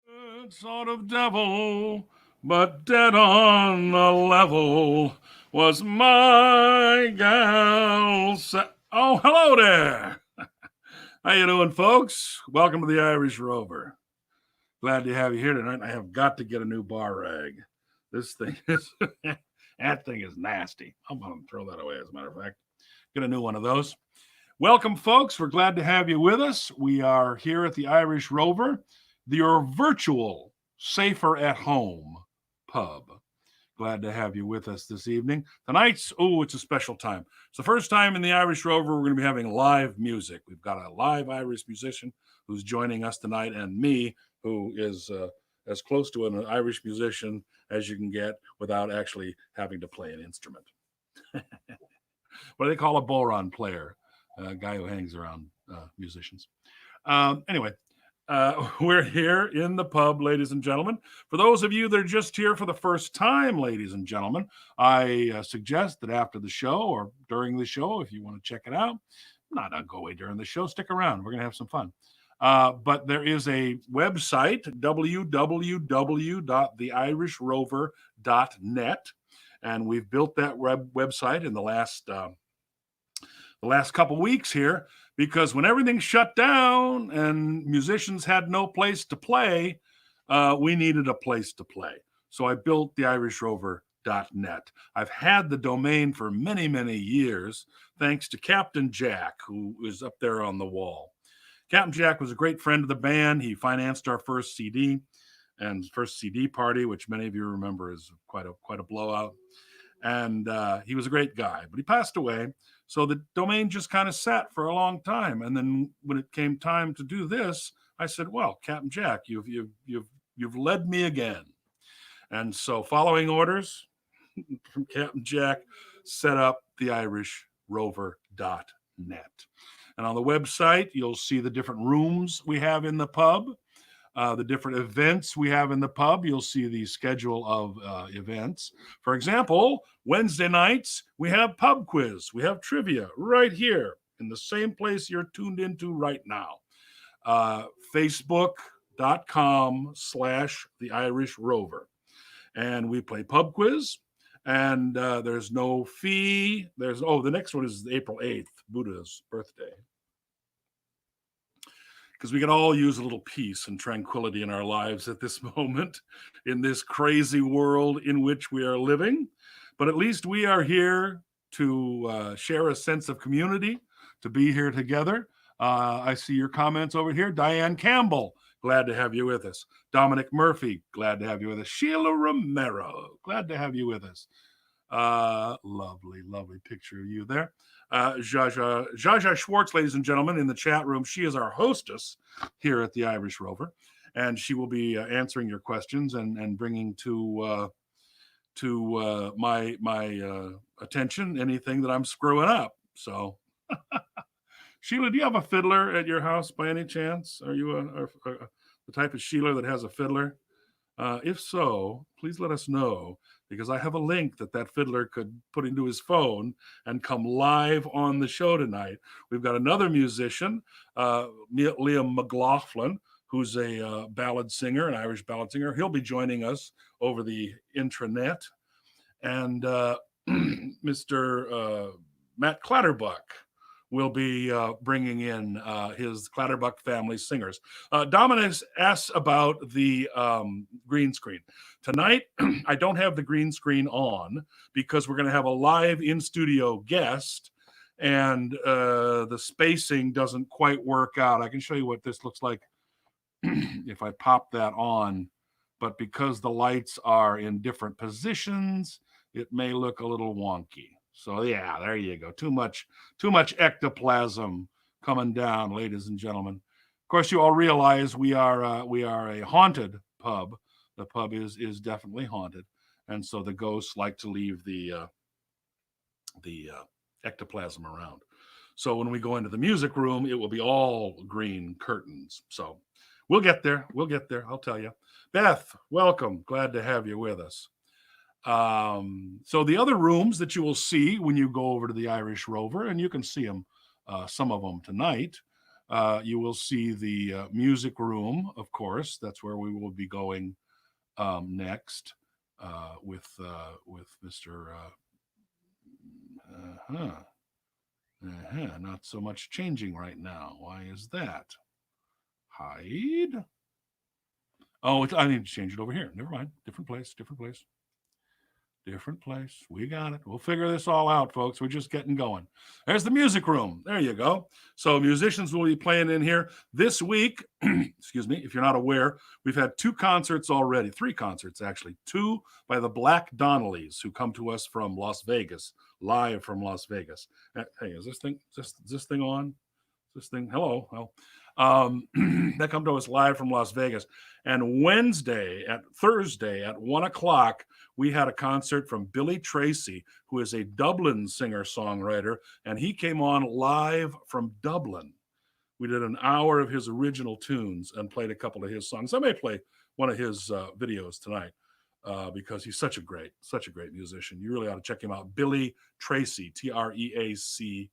Good sort of devil, but dead on the level was my gal. Oh, hello there. How you doing, folks? Welcome to the Irish Rover. Glad to have you here tonight. I have got to get a new bar rag. This thing is that thing is nasty. I'm gonna throw that away. As a matter of fact, get a new one of those. Welcome, folks. We're glad to have you with us. We are here at the Irish Rover, your virtual safer at home pub. Glad to have you with us this evening. Tonight's, it's a special time. It's the first time in the Irish Rover we're going to be having live music. We've got a live Irish musician who's joining us tonight, and me, who is as close to an Irish musician as you can get without actually having to play an instrument. What do they call a boron player? A guy who hangs around musicians. Anyway, we're here in the pub, ladies and gentlemen. For those of you that are just here for the first time, ladies and gentlemen, I suggest that after the show or during the show, if you want to check it out, not go away during the show, stick around. We're going to have some fun. But there is a website, www.theirishrover.net, and we've built that website in the last couple weeks here because when everything shut down and musicians had no place to play, we needed a place to play. So I built the irishrrover.net. I've had the domain for many, many years, thanks to Captain Jack, who is up there on the wall. Captain Jack was a great friend of the band. He financed our first CD and first CD party, which many of you remember is quite a blowout. And he was a great guy, but he passed away. So the domain just kind of sat for a long time. And then when it came time to do this, I said, well, Captain Jack, you've led me again. And so following orders from Captain Jack, set up the irishrrover.net. And on the website, you'll see the different rooms we have in the pub, the different events we have in the pub. You'll see the schedule of events. For example, Wednesday nights, we have pub quiz. We have trivia right here in the same place you're tuned into right now. Facebook.com/The Irish Rover. And we play pub quiz. And there's no fee. The next one is April 8th, Buddha's birthday. Because we can all use a little peace and tranquility in our lives at this moment, in this crazy world in which we are living. But at least we are here to share a sense of community, to be here together. I see your comments over here. Diane Campbell, glad to have you with us. Dominic Murphy, glad to have you with us. Sheila Romero, glad to have you with us. Lovely, lovely picture of you there. Jaja Schwartz, ladies and gentlemen, in the chat room. She is our hostess here at the Irish Rover, and she will be answering your questions and bringing to my attention anything that I'm screwing up. So, Sheila, do you have a fiddler at your house by any chance? Are you the type of Sheila that has a fiddler? If so, please let us know, because I have a link that fiddler could put into his phone and come live on the show tonight. We've got another musician, Liam McLaughlin, who's a ballad singer, an Irish ballad singer. He'll be joining us over the intranet. And Mr. Matt Clatterbuck will be bringing in his Clatterbuck family singers. Dominic asks about the green screen. Tonight, I don't have the green screen on because we're going to have a live in-studio guest, and the spacing doesn't quite work out. I can show you what this looks like if I pop that on, but because the lights are in different positions, it may look a little wonky. So yeah, there you go. Too much ectoplasm coming down, ladies and gentlemen. Of course, you all realize we are a haunted pub. The pub is definitely haunted, and so the ghosts like to leave the ectoplasm around. So when we go into the music room, it will be all green curtains. So we'll get there. I'll tell you. Beth, welcome. Glad to have you with us. So the other rooms that you will see when you go over to the Irish Rover, and you can see them, some of them tonight, You will see the music room, of course. That's where we will be going next with Mr. Not so much changing right now. Why is that? Hide. Oh, I need to change it over here. Never mind. Different place. Different place. Different place. We got it. We'll figure this all out, folks. We're just getting going. There's the music room. There you go. So musicians will be playing in here this week. Excuse me. If you're not aware, we've had 2 concerts already. 3 concerts, actually. 2 by the Black Donnellys, who come to us from Las Vegas, live from Las Vegas. Hey, is this thing on? Is this thing? Hello. Well, that come to us live from Las Vegas. And Thursday at 1:00, we had a concert from Billy Tracy, who is a Dublin singer-songwriter, and he came on live from Dublin. We did an hour of his original tunes and played a couple of his songs. I may play one of his videos tonight because he's such a great musician. You really ought to check him out. Billy Tracy, Tracy.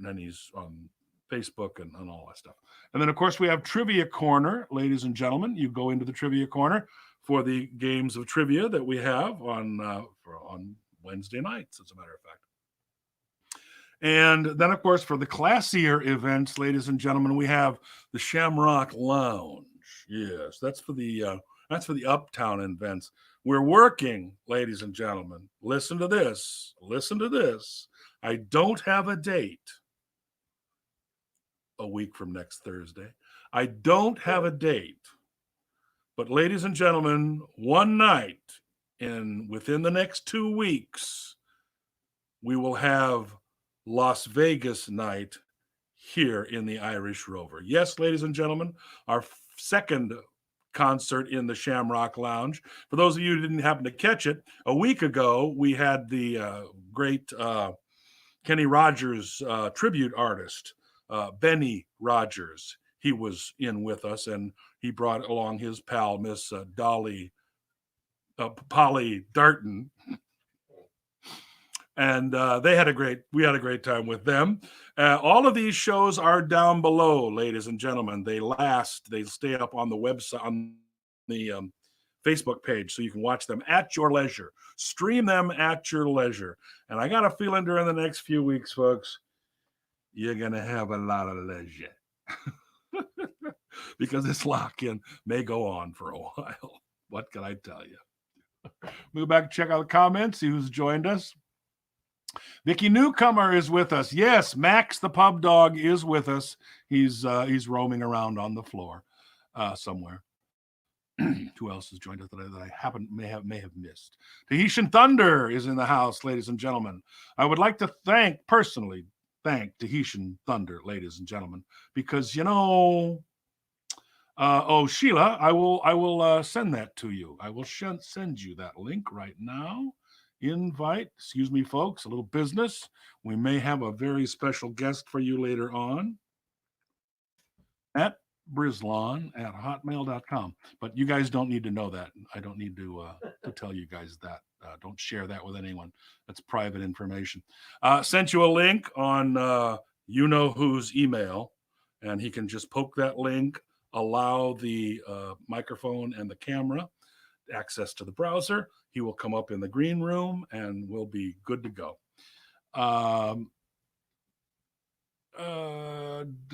And he's on Facebook and all that stuff. And then, of course, we have Trivia Corner, ladies and gentlemen. You go into the Trivia Corner for the games of trivia that we have on Wednesday nights, as a matter of fact. And then, of course, for the classier events, ladies and gentlemen, we have the Shamrock Lounge. Yes, that's for the uptown events. We're working, ladies and gentlemen. Listen to this. Listen to this. I don't have a date. A week from next Thursday. I don't have a date, but ladies and gentlemen, one night within the next 2 weeks, we will have Las Vegas night here in the Irish Rover. Yes, ladies and gentlemen, our second concert in the Shamrock Lounge. For those of you who didn't happen to catch it, a week ago, we had the great Kenny Rogers tribute artist, Benny Rogers. He was in with us, and he brought along his pal, Miss Polly Darton, and we had a great time with them. All of these shows are down below, ladies and gentlemen. They stay up on the website, on the Facebook page, so you can watch them at your leisure, stream them at your leisure. And I got a feeling during the next few weeks, folks, you're going to have a lot of leisure because this lock-in may go on for a while. What can I tell you? Move back, check out the comments, see who's joined us. Vicky Newcomer is with us. Yes, Max the pub dog is with us. He's roaming around on the floor somewhere. Who else has joined us that I may have missed? Tahitian Thunder is in the house, ladies and gentlemen. I would like to personally thank Tahitian Thunder, ladies and gentlemen, because Sheila, I will send that to you. I will send you that link right now. Invite, excuse me, folks, a little business. We may have a very special guest for you later on at brislon@hotmail.com. But you guys don't need to know that. I don't need to tell you guys that. Don't share that with anyone. That's private information. Sent you a link on whose email, and he can just poke that link, allow the microphone and the camera access to the browser. He will come up in the green room, and we'll be good to go.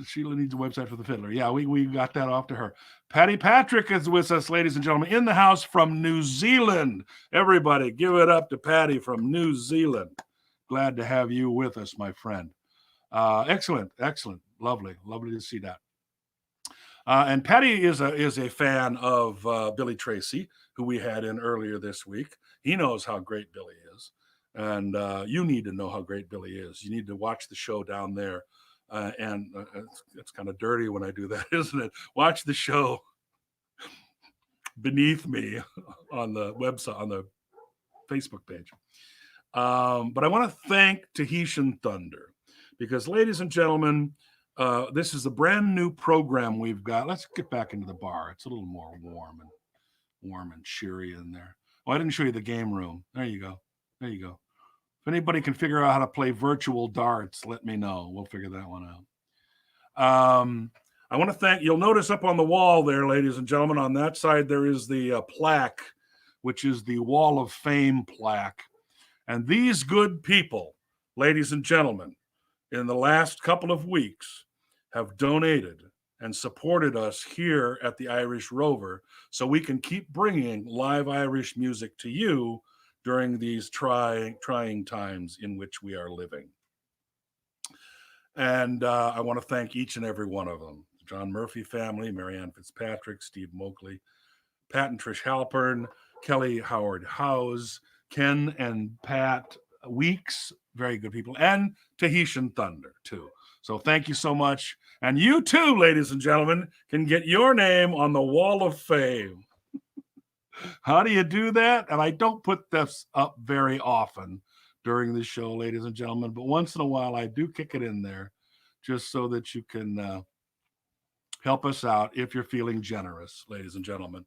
Sheila needs a website for the fiddler. Yeah, we got that off to her. Patty Patrick is with us, ladies and gentlemen, in the house from New Zealand. Everybody, give it up to Patty from New Zealand. Glad to have you with us, my friend. Excellent. Lovely to see that. And Patty is a fan of Billy Tracy, who we had in earlier this week. He knows how great Billy is. And you need to know how great Billy is. You need to watch the show down there. And it's kind of dirty when I do that, isn't it? Watch the show beneath me on the website, on the Facebook page. But I want to thank Tahitian Thunder because, ladies and gentlemen, this is a brand new program we've got. Let's get back into the bar. It's a little more warm and cheery in there. Oh, I didn't show you the game room. There you go. If anybody can figure out how to play virtual darts, let me know. We'll figure that one out. I want to thank, you'll notice up on the wall there, ladies and gentlemen, on that side, there is the plaque, which is the Wall of Fame plaque. And these good people, ladies and gentlemen, in the last couple of weeks have donated and supported us here at the Irish Rover so we can keep bringing live Irish music to you during these trying times in which we are living. And I want to thank each and every one of them. John Murphy family, Marianne Fitzpatrick, Steve Moakley, Pat and Trish Halpern, Kelly Howard Howes, Ken and Pat Weeks, very good people, and Tahitian Thunder, too. So thank you so much. And you, too, ladies and gentlemen, can get your name on the Wall of Fame. How do you do that? And I don't put this up very often during the show, ladies and gentlemen, but once in a while I do kick it in there just so that you can help us out if you're feeling generous, ladies and gentlemen.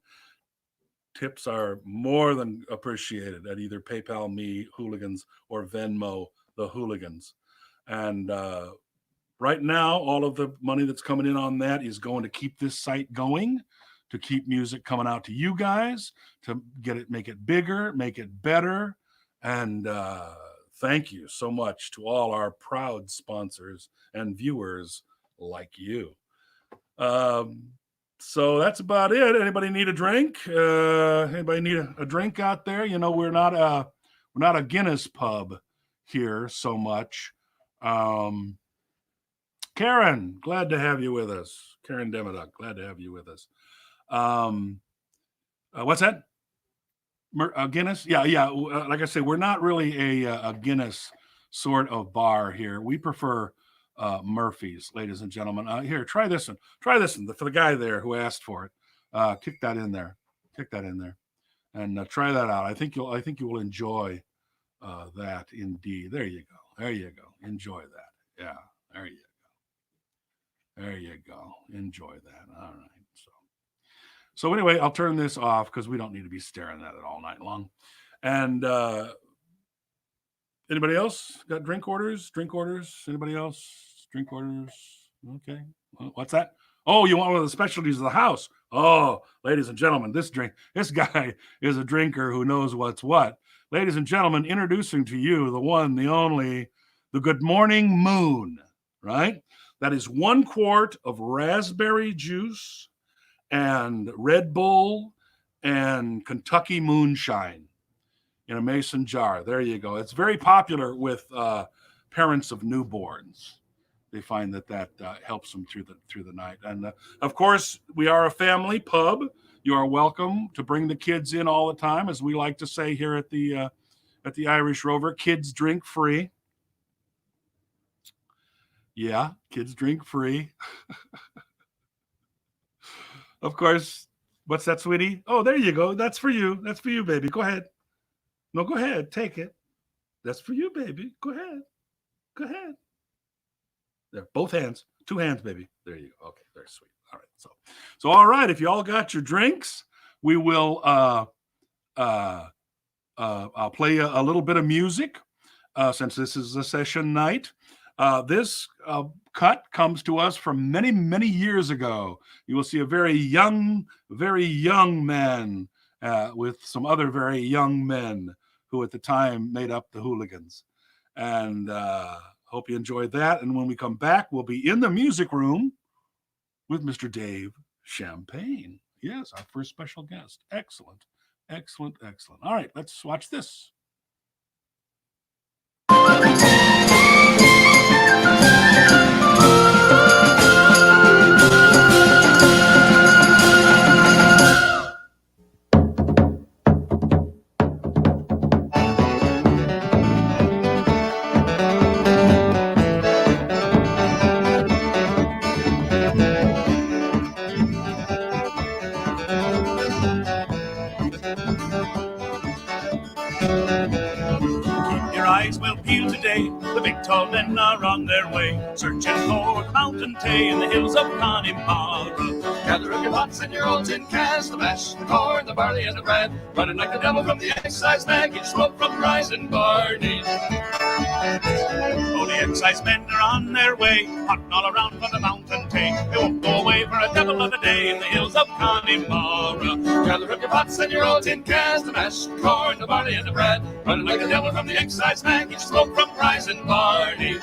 Tips are more than appreciated at either PayPal Me Hooligans or Venmo the Hooligans. And right now, all of the money that's coming in on that is going to keep this site going, to keep music coming out to you guys, to make it bigger, make it better. And thank you so much to all our proud sponsors and viewers like you. So that's about it. Anybody need a drink? Anybody need a drink out there? You know, we're not a Guinness pub here so much. Karen, glad to have you with us. Karen Demiduk, glad to have you with us. What's that? Guinness? Yeah. Like I say, we're not really a Guinness sort of bar here. We prefer Murphy's, ladies and gentlemen. Here, try this one. For the guy there who asked for it. Kick that in there, and try that out. I think you will enjoy that indeed. There you go. Enjoy that. Yeah, there you go. Enjoy that. All right. So anyway, I'll turn this off because we don't need to be staring at it all night long. And anybody else got drink orders? Anybody else? Drink orders. Okay. What's that? Oh, you want one of the specialties of the house? Oh, ladies and gentlemen, this guy is a drinker who knows what's what. Ladies and gentlemen, introducing to you the one, the only, the Good Morning Moon, right? That is 1 quart of raspberry juice and Red Bull and Kentucky moonshine in a mason jar. There you go. It's very popular with parents of newborns. They find that helps them through the night. And of course, we are a family pub. You are welcome to bring the kids in all the time, as we like to say here at the Irish Rover. Kids drink free. Yeah, kids drink free. Of course. What's that, sweetie? Oh, there you go. That's for you. That's for you, baby. Go ahead. No, go ahead. Take it. That's for you, baby. Go ahead. There, both hands. 2 hands, baby. There you go. Okay, very sweet. All right. So all right. If you all got your drinks, we will I'll play a little bit of music since this is a session night. This cut comes to us from many, many years ago. You will see a very young man with some other very young men who at the time made up the Hooligans. And hope you enjoyed that. And when we come back, we'll be in the music room with Mr. Dave Champagne. Yes, our first special guest. Excellent. All right, let's watch this. The big tall men are on their way, searching for the mountain tay in the hills of Connemara. Gather up your pots and your old tin cans, the mash, the corn, the barley, and the bran, running like the devil from the excise baggage, smoke from rising barney. Oh, the excise men are on their way, potting all around for the mountain hay. They won't go away for a devil of a day in the hills of Connemara. Gather up your pots and your old tin cans, the mashed corn, the barley, and the bread. Running like the devil from the excise man, get smoke from rise and barley.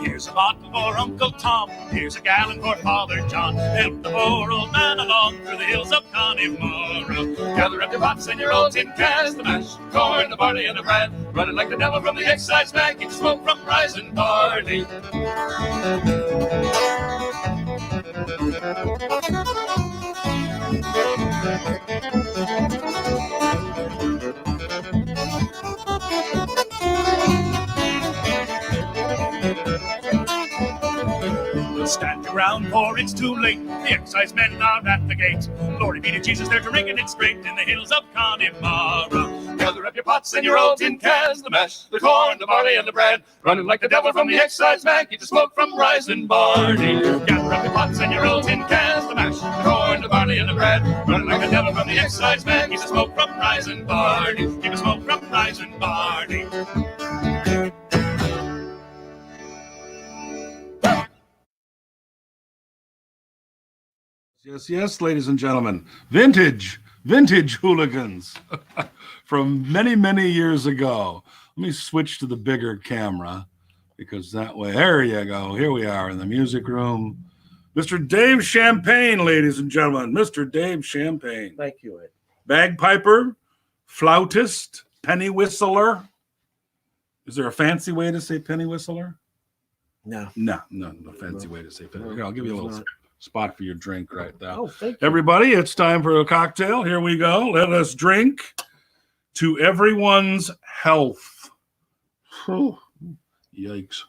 Here's a bottle for Uncle Tom, here's a gallon for Father John. Help the poor old man along through the hills of Connemara. Gather up your pots and your old tin cans, the mashed corn, the barley, and the bread. Running like the devil from the excise man, get smoke from rise and barley. Stand your ground, for it's too late. The excise men are at the gate. Glory be to Jesus, they're drinking it straight in the hills of Connemara. Gather up your pots and your old tin cans, the mash, the corn, the barley, and the bread. Running like the devil from the excise man, keep the smoke from rising barley. Gather up your pots and your old tin cans, the mash, the corn, the barley, and the bread. Running like the devil from the excise man, keep the smoke from rising barley. Keep the smoke from rising barley. Yes, yes, ladies and gentlemen. Vintage hooligans from many, many years ago. Let me switch to the bigger camera because that way, there you go. Here we are in the music room. Mr. Dave Champagne, ladies and gentlemen. Mr. Dave Champagne. Thank you, Ed. Bagpiper, flautist, penny whistler. Is there a fancy way to say penny whistler? No. No fancy way to say penny. Here, I'll give you a little spot for your drink right there. Oh, thank you. Everybody, it's time for a cocktail. Here we go. Let us drink to everyone's health. Whew. Yikes.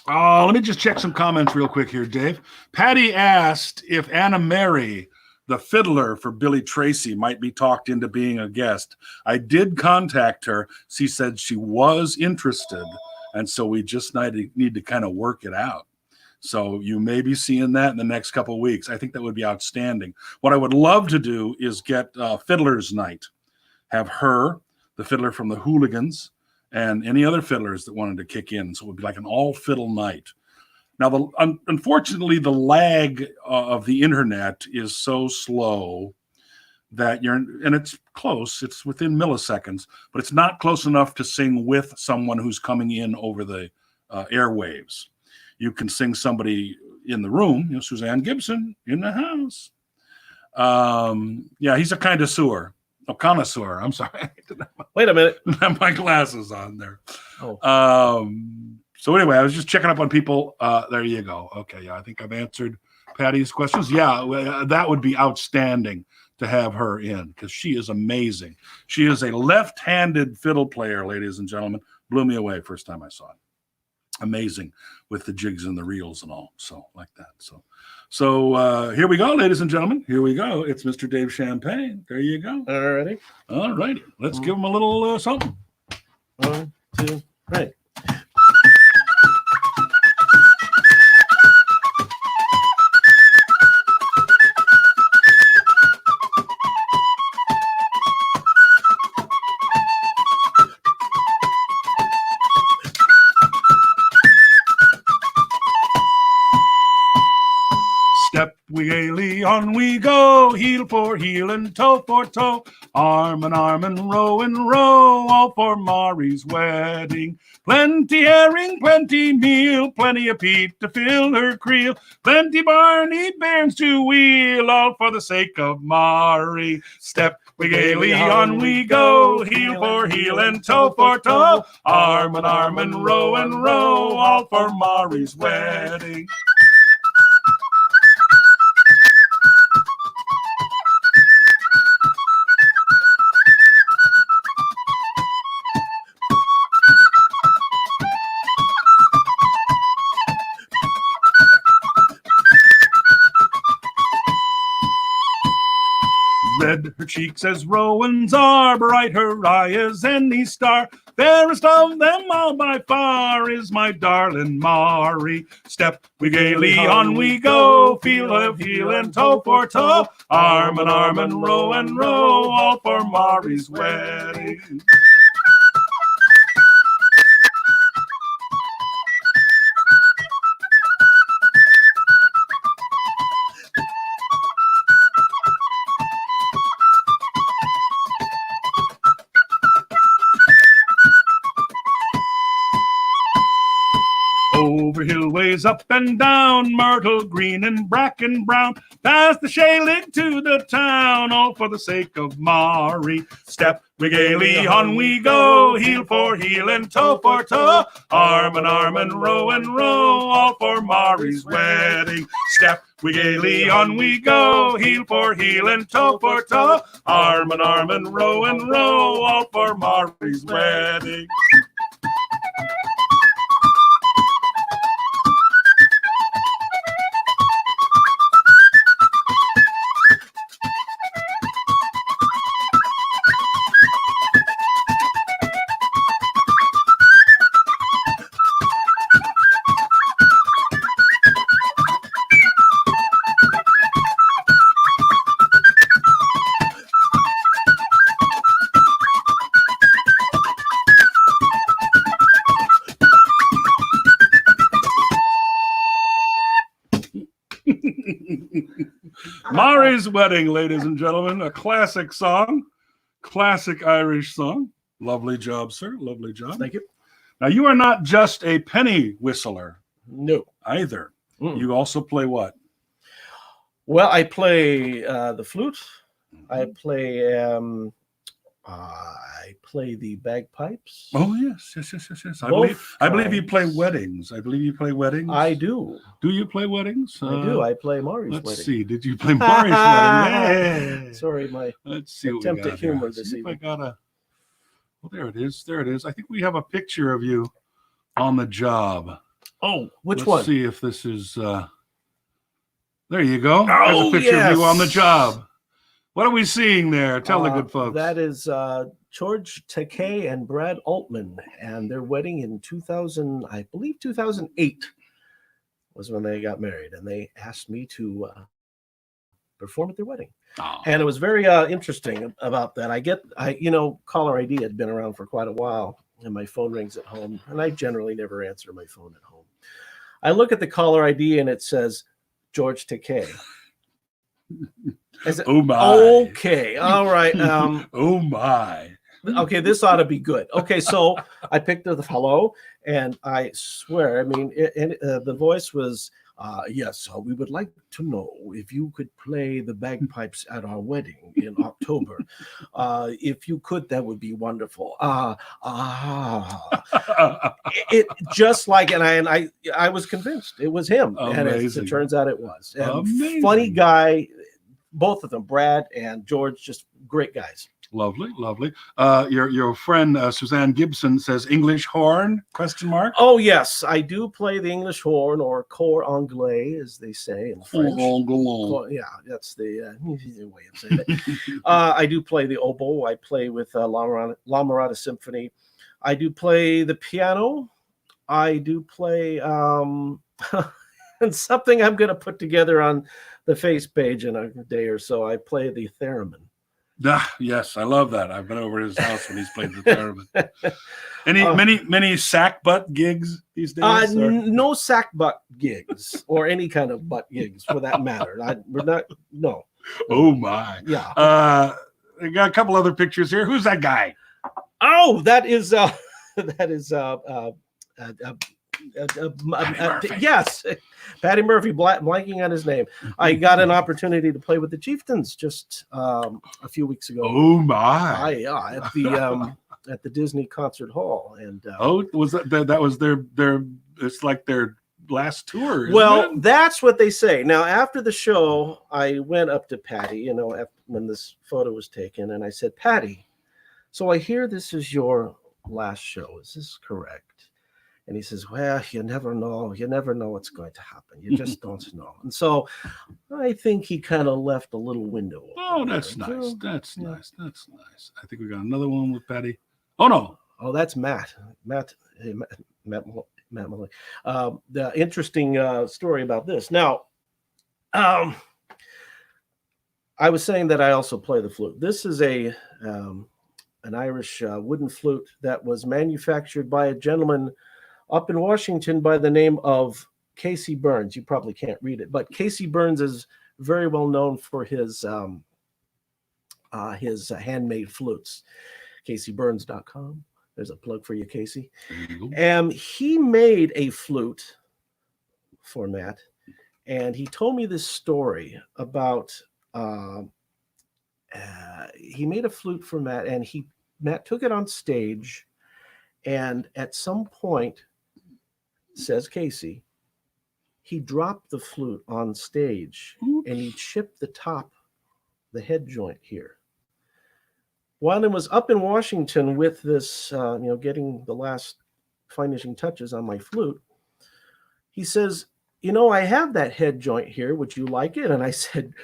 Let me just check some comments real quick here, Dave. Patty asked if Anna Mary, the fiddler for Billy Tracy, might be talked into being a guest. I did contact her. She said she was interested, and so we just need to kind of work it out. So you may be seeing that in the next couple of weeks. I think that would be outstanding. What I would love to do is get Fiddler's Night. Have her, the fiddler from the Hooligans, and any other fiddlers that wanted to kick in. So it would be like an all-fiddle night. Now, unfortunately, the lag of the internet is so slow that and it's close. It's within milliseconds, but it's not close enough to sing with someone who's coming in over the airwaves. You can sing somebody in the room, Suzanne Gibson in the house. Yeah, he's a connoisseur. I'm sorry. Wait a minute. I have my glasses on there. Oh. So anyway, I was just checking up on people. There you go. Okay, yeah, I think I've answered Patty's questions. Yeah, that would be outstanding to have her in because she is amazing. She is a left-handed fiddle player, ladies and gentlemen. Blew me away first time I saw it. Amazing with the jigs and the reels and all. So like that. So here we go, ladies and gentlemen. Here we go. It's Mr. Dave Champagne. There you go. Alrighty. All righty. Let's give him a little something. 1, 2, 3. Step we gaily on we go, heel for heel and toe for toe, arm in arm and row, all for Mari's wedding. Plenty herring, plenty meal, plenty of peat to fill her creel, plenty Barney bairns to wheel, all for the sake of Mari. Step we gaily on we go, heel for heel and toe for toe, arm in arm and row, all for Mari's wedding. Red her cheeks as Rowan's are, bright her eye as any star. Fairest of them all by far is my darling Mari. Step we gaily on we go, feel of heel and toe for toe, arm and row, all for Mari's wedding. Over hill ways, up and down, myrtle green and bracken brown, past the Shaylig to the town, all for the sake of Mari. Step we gaily on we go, heel for heel and toe for toe, arm and row, all for Mari's wedding. Step we gaily on we go, heel for heel and toe for toe, arm and row, all for Mari's wedding. Mari's Wedding, ladies and gentlemen, a classic song, classic Irish song. Lovely job, sir. Lovely job. Thank you. Now, you are not just a penny whistler No. either. Mm. You also play what? Well, I play the flute. I play the bagpipes. Oh, yes. I Both believe you play kinds. weddings. I do. I do. Do you play weddings? I do. I play Mari's Let's wedding. see. Did you play Mari's wedding? Yeah. Sorry, my Let's see what attempt we at got humor here. this See if I evening. got a. Well, there it is. There it is. I think we have a picture of you on the job. Oh, which Let's one? see if this is. There you go. There's Oh, a picture of you on the yes. job. What are we seeing there? Tell the good folks. That is George Takei and Brad Altman, and their wedding in 2000, I believe 2008 was when they got married, and they asked me to perform at their wedding. Oh. And it was very interesting about that. Caller ID had been around for quite a while, and my phone rings at home, and I generally never answer my phone at home. I look at the caller ID, and it says George Takei. I said, Oh my. okay, all right. Oh my. Okay, this ought to be good. Okay, so I picked up the hello, and I swear, I mean, the voice was, yes, we would like to know if you could play the bagpipes at our wedding in October. If you could, that would be wonderful. It just like, and I was convinced it was him, and Amazing. it turns out it was. And Amazing. funny guy, both of them, Brad and George, just great guys. Lovely, lovely. Your friend Suzanne Gibson says English horn? ? Oh yes, I do play the English horn, or cor anglais, as they say in French. Yeah, that's the way of saying it. I do play the oboe. I play with La Mirada Symphony. I do play the piano. I do play and something I'm going to put together on the face page in a day or so. I play the theremin. Yes, I love that. I've been over to his house when he's played the theremin. Many sack butt gigs these days? No sack butt gigs or any kind of butt gigs for that matter. We're not. No. Oh my. Yeah. I got a couple other pictures here. Who's that guy? Oh, that is Murphy. yes, Patty Murphy. Blanking on his name. I got an opportunity to play with the Chieftains just a few weeks ago. Oh my! At the Disney Concert Hall, and was that was their it's like their last tour? Isn't well, it? that's what they say. Now, after the show, I went up to Patty, when this photo was taken, and I said, Patty, so I hear this is your last show. Is this correct? And he says, well, you never know. You never know what's going to happen. You just don't know. And so I think he kind of left a little window open. Oh, that's there. nice. So, That's yeah. nice. That's nice. I think we got another one with Patty. Oh, no. Oh, that's Matt. Hey, Matt Malloy. The interesting story about this. Now, I was saying that I also play the flute. This is an Irish wooden flute that was manufactured by a gentleman up in Washington by the name of Casey Burns. You probably can't read it, but Casey Burns is very well known for his handmade flutes. CaseyBurns.com. There's a plug for you, Casey. He made a flute for Matt, and he told me this story about he made a flute for Matt, and Matt took it on stage, and at some point, says Casey, he dropped the flute on stage. Oops. And he chipped the head joint here. While I was up in Washington with this, getting the last finishing touches on my flute, he says, I have that head joint here. Would you like it? And I said,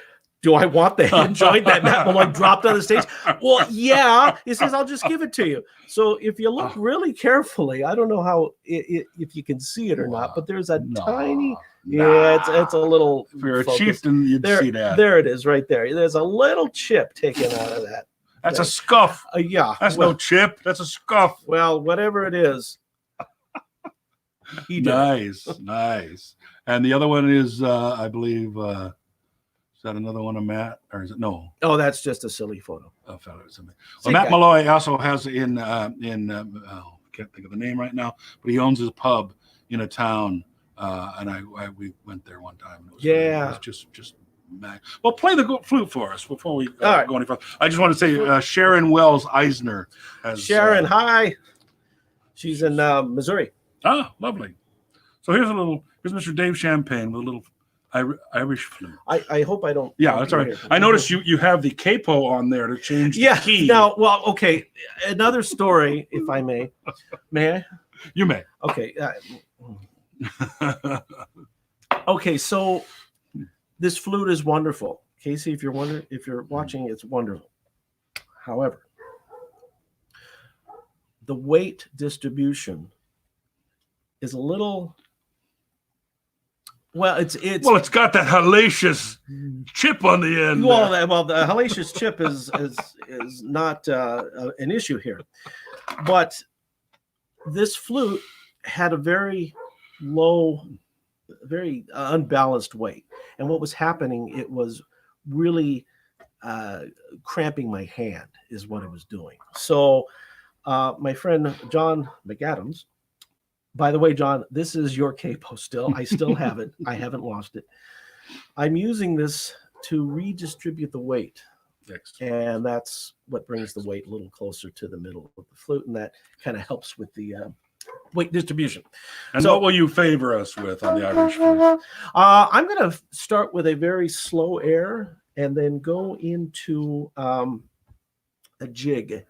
do I want the head joint that Matt Malloy dropped on the stage? Well, yeah. He says, I'll just give it to you. So if you look really carefully, I don't know how if you can see it or not, but there's a tiny, it's a little. If you're a chieftain, you'd see that. There it is right there. There's a little chip taken out of that. That's a scuff. Yeah. That's no chip. That's a scuff. Well, whatever it is. He did. Nice. And the other one is, I believe, is that another one of Matt? Or is it? No. Oh, that's just a silly photo. Oh, well, Matt Malloy also has I can't think of the name right now, but he owns his pub in a town. And we went there one time. And it was just well, play the flute for us before we go any further. I just want to say Sharon Wells Eisner has Sharon. Hi, she's in Missouri. Ah, lovely. So here's Mr. Dave Champagne with a little Irish flute. I hope I don't. Yeah, that's all right. I noticed you have the capo on there to change the key. Now, well, okay. Another story, if I may. May I? You may. Okay. Okay, so this flute is wonderful. Casey, if you're watching, it's wonderful. However, the weight distribution is a little it's got that hellacious chip on the end. Well, the hellacious chip is not an issue here, but this flute had a very low, very unbalanced weight, and what was happening, it was really cramping my hand is what it was doing. So my friend John McAdams, by the way, John, this is your capo still. I still have it. I haven't lost it. I'm using this to redistribute the weight. And that's what brings the weight a little closer to the middle of the flute, and that kind of helps with the weight distribution. And what will you favor us with on the Irish flute? I'm going to start with a very slow air and then go into a jig.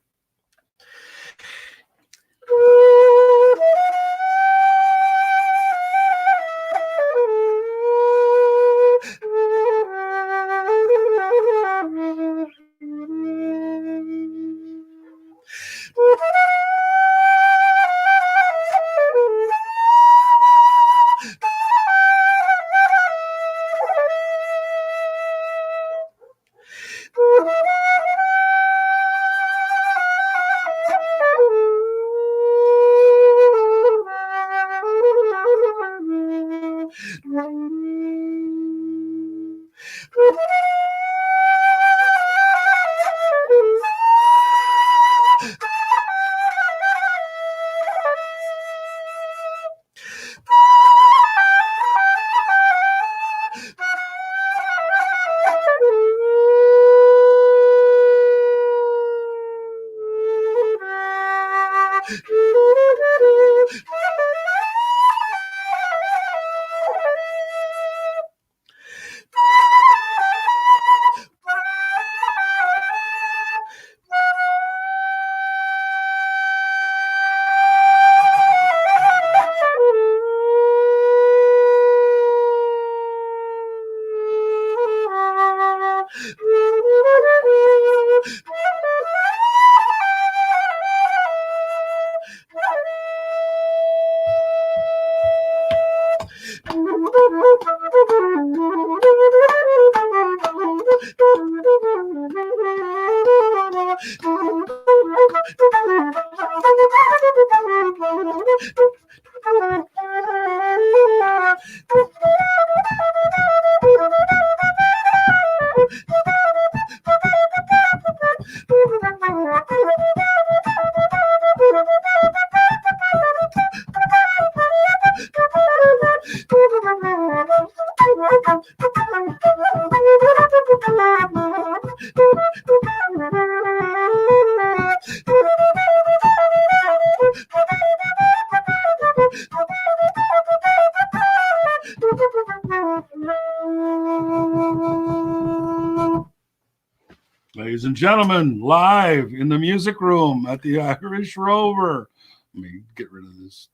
Ladies and gentlemen, live in the music room at the Irish Rover. Let me get rid of this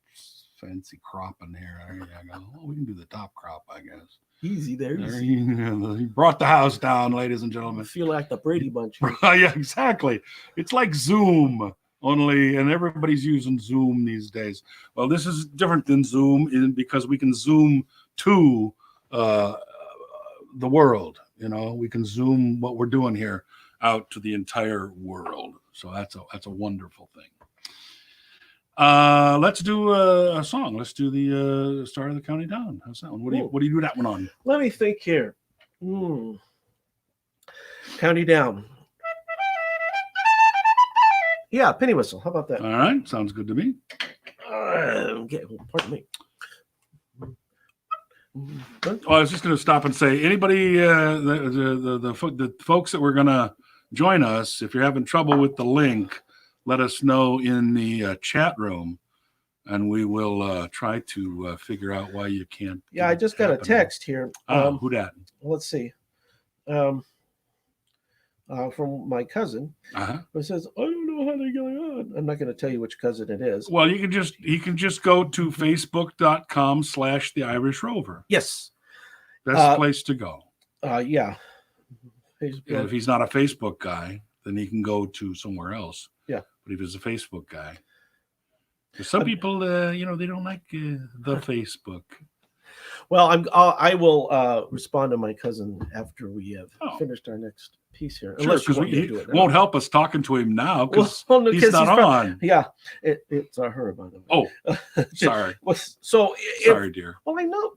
fancy crop in here. There you go. Well, we can do the top crop, I guess. Easy there. He brought the house down, ladies and gentlemen. I feel like the Brady Bunch. Yeah, exactly. It's like Zoom only, and everybody's using Zoom these days. Well, this is different than Zoom because we can Zoom to the world. You know, we can Zoom what we're doing here out to the entire world. So that's a wonderful thing. Let's do a song. Let's do the Start of the County Down. How's that one? What do you do that one on? Let me think here. County Down. Yeah, penny whistle. How about that? All right, sounds good to me. Pardon me. Well, I was just going to stop and say, anybody, the folks that were going to join us, if you're having trouble with the link, let us know in the chat room, and we will try to figure out why you can't. Yeah, I just got a text here. Who dat? Let's see. From my cousin, who says, "I don't know how they're going on." I'm not going to tell you which cousin it is. Well, you can just go to facebook.com/the Irish Rover. Yes, best place to go. Yeah. And if he's not a Facebook guy, then he can go to somewhere else. Yeah. But if he's a Facebook guy, because some people, they don't like the Facebook. Well, I will respond to my cousin after we have finished our next piece here. Sure, because it won't help us talking to him now because he's not on. Yeah, it's her, by the way. Oh, sorry. Sorry, dear. Well, I know.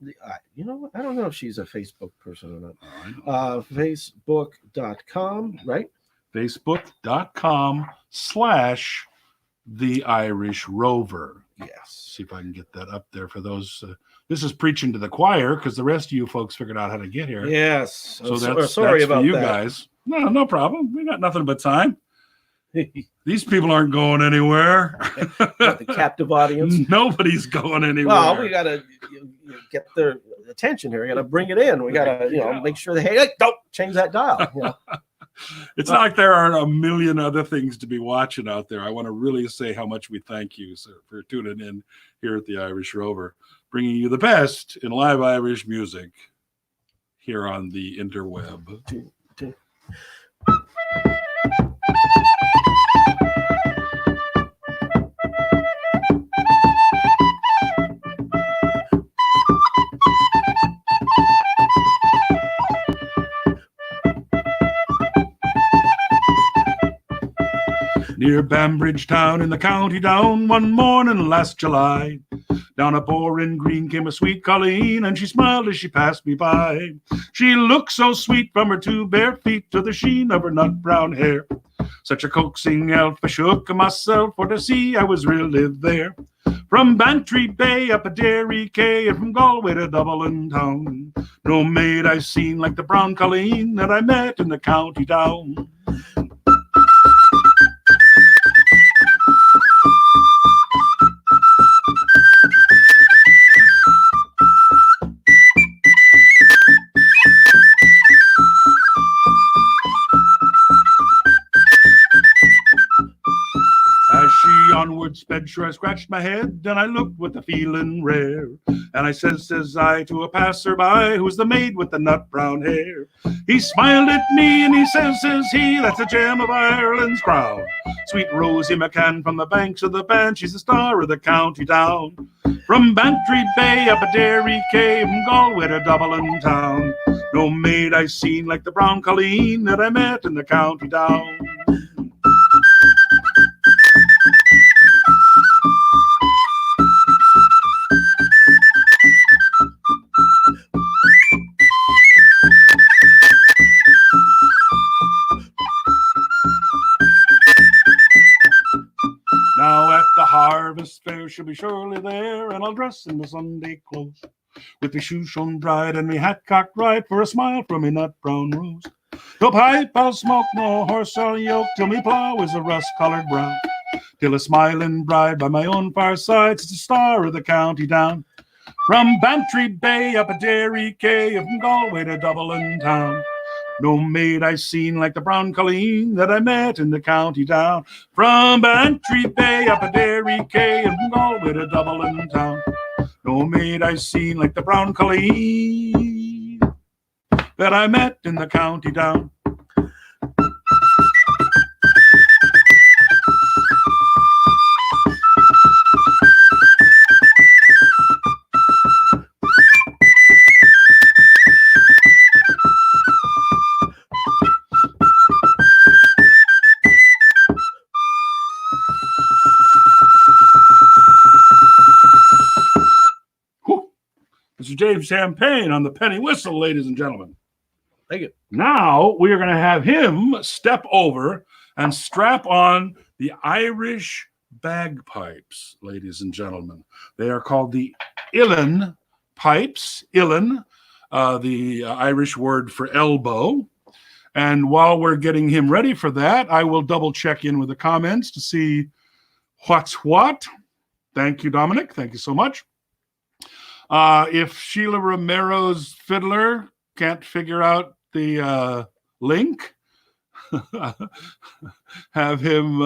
You know what? I don't know if she's a Facebook person or not. Facebook.com, right? Facebook.com/the Irish Rover. Yes. See if I can get that up there for those. This is preaching to the choir because the rest of you folks figured out how to get here. Yes. So that's about for you guys. No problem. We got nothing but time. These people aren't going anywhere. The captive audience. Nobody's going anywhere. Well, we got to get their attention here. We got to bring it in. We got to, make sure they, hey, don't change that dial. It's not like there aren't a million other things to be watching out there. I want to really say how much we thank you, sir, for tuning in here at the Irish Rover, bringing you the best in live Irish music here on the interweb. Near Bambridge town in the county down, one morning last July, down a Boring Green came a sweet Colleen, and she smiled as she passed me by. She looked so sweet from her two bare feet to the sheen of her nut brown hair. Such a coaxing elf, I shook myself for to see I was really there. From Bantry Bay up a Derry Quay, and from Galway to Dublin town, no maid I seen like the brown Colleen that I met in the county down. Onward sped, sure I scratched my head, and I looked with a feeling rare. And I says I to a passerby, who's the maid with the nut brown hair. He smiled at me and he says he, that's a gem of Ireland's crown. Sweet Rosie McCann from the banks of the Bann, she's the star of the county down. From Bantry Bay up a Derry Quay, from Galway to Dublin town, no maid I seen like the brown Colleen that I met in the county down. this fair she'll be surely there, and I'll dress in the Sunday clothes, with me shoes shone bright and me hat cocked right, for a smile from me nut brown rose. No pipe I'll smoke, no horse I'll yoke, till me plow is a rust-colored brown, till a smiling bride by my own fireside sits the star of the county down. From Bantry Bay up a Derry Quay, from Galway to Dublin town, no maid I seen like the brown colleen that I met in the county town. From Bantry Bay up a Derry Quay, and from Galway to Dublin town, no maid I seen like the brown colleen that I met in the county town. Mr. James Champagne on the penny whistle, ladies and gentlemen. Thank you. Now we are going to have him step over and strap on the Irish bagpipes, ladies and gentlemen. They are called the Uilleann pipes. Uilleann, the Irish word for elbow. And while we're getting him ready for that, I will double check in with the comments to see what's what. Thank you, Dominic. Thank you so much. If Sheila Romero's fiddler can't figure out the link, have him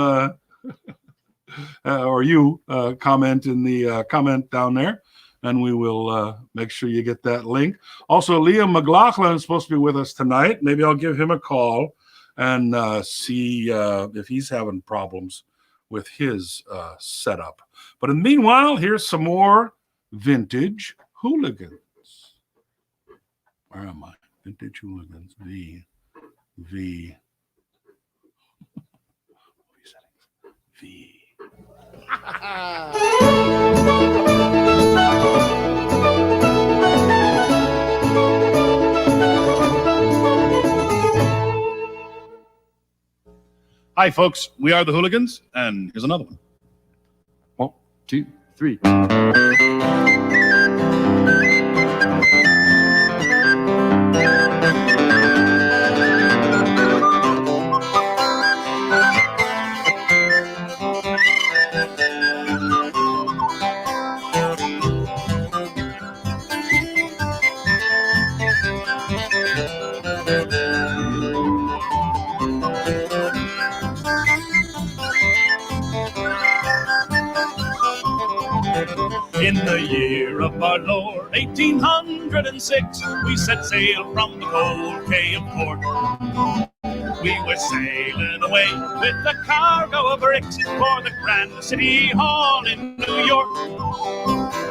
or you comment in the comment down there, and we will make sure you get that link. Also, Liam McLaughlin is supposed to be with us tonight. Maybe I'll give him a call and see if he's having problems with his setup. But in the meanwhile, here's some more Vintage Hooligans. Where am I? Vintage Hooligans. V. Hi, folks. We are the Hooligans, and here's another one. 1, 2, 3. In the year of our Lord, 1806, we set sail from the cold Bay of Port. We were sailing away with a cargo of bricks for the Grand City Hall in New York.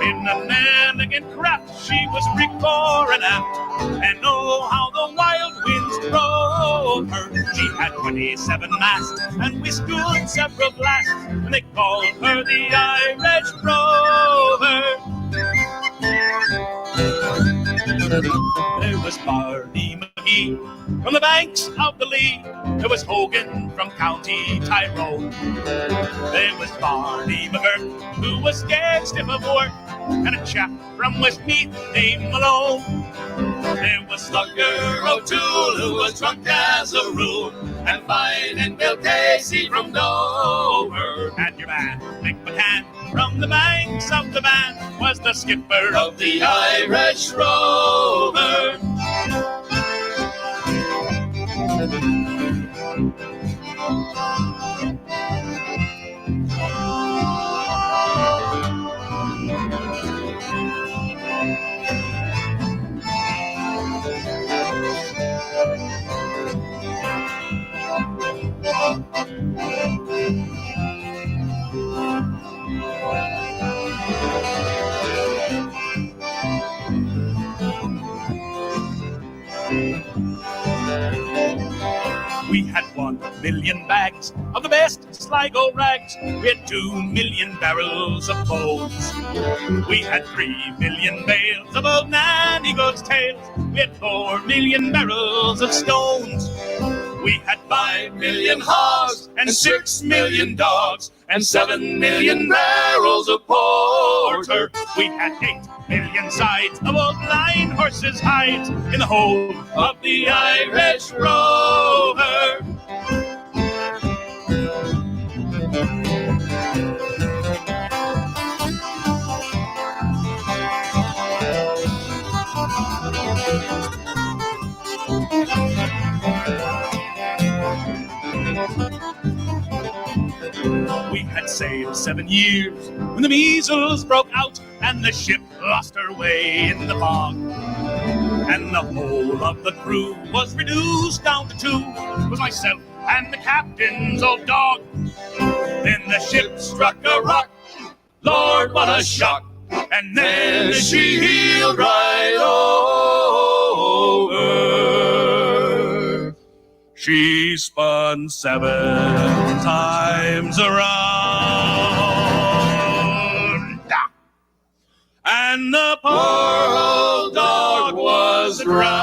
In an elegant craft, she was rigged fore and aft, and oh, how the wild winds drove her. She had 27 masts, and we stood several blasts, and they called her the Irish Rover. There was Barney McGee from the banks of the Lee. There was Hogan from County Tyrone. There was Barney McGurk, who was scared stiff of work, and a chap from Westmeath named Malone. There was Slugger O'Toole, who was drunk as a rule, and Fighting Bill Casey from Dover. And your man, Mick McCann, from the banks of the Bann, was the skipper of the Irish Rover. We had 1 million bags of the best Sligo rags. We had 2 million barrels of bones. We had 3 million bales of old Nanny Goat's tails. We had 4 million barrels of stones. We had 5 million hogs and 6 million dogs. and 7 million barrels of porter. We had 8 million sides of old blind horses' hides in the hold of the Irish Rover. We had sailed 7 years when the measles broke out and the ship lost her way in the fog. And the whole of the crew was reduced down to 2. It was myself and the captain's old dog. Then the ship struck a rock. Lord, what a shock. And then she heeled right over. She spun 7 times around, and the poor old dog was drowned.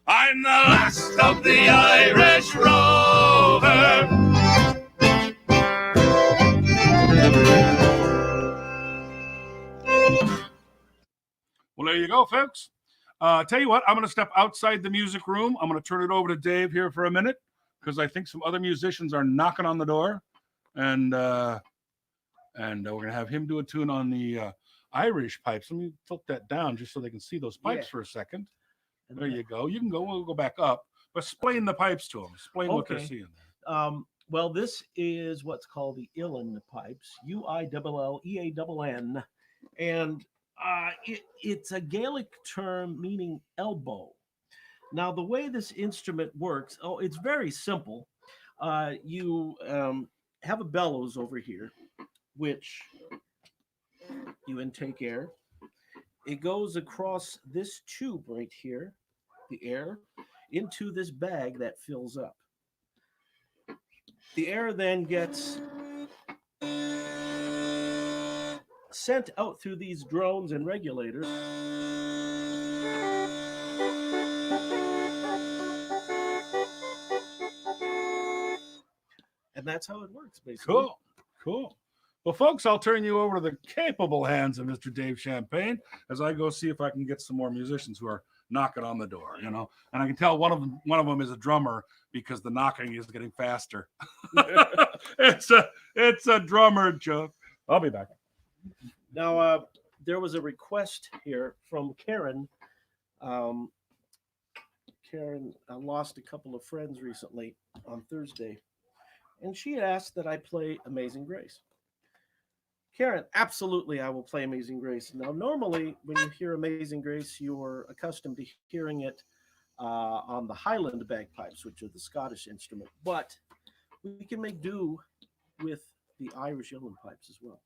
I'm the last of the Irish Rover. Well, there you go, folks. Tell you what, I'm going to step outside the music room. I'm going to turn it over to Dave here for a minute because I think some other musicians are knocking on the door, and we're going to have him do a tune on the Irish pipes. Let me tilt that down just so they can see those pipes for a second. There you go. You can go. We'll go back up, but explain the pipes to them. Explain what they're seeing there. Well, this is what's called the Uilleann pipes, Uilleann, and it's a Gaelic term meaning elbow. Now, the way this instrument works, it's very simple. You have a bellows over here, which you intake air. It goes across this tube right here, the air, into this bag that fills up. The air then gets sent out through these drones and regulators. And that's how it works, basically. Cool. Well, folks, I'll turn you over to the capable hands of Mr. Dave Champagne as I go see if I can get some more musicians who are knocking on the door, And I can tell one of them is a drummer because the knocking is getting faster. It's a drummer joke. I'll be back. Now, there was a request here from Karen. Karen lost a couple of friends recently on Thursday, and she asked that I play Amazing Grace. Karen, absolutely, I will play Amazing Grace. Now, normally, when you hear Amazing Grace, you're accustomed to hearing it on the Highland bagpipes, which are the Scottish instrument, but we can make do with the Irish Uilleann pipes as well.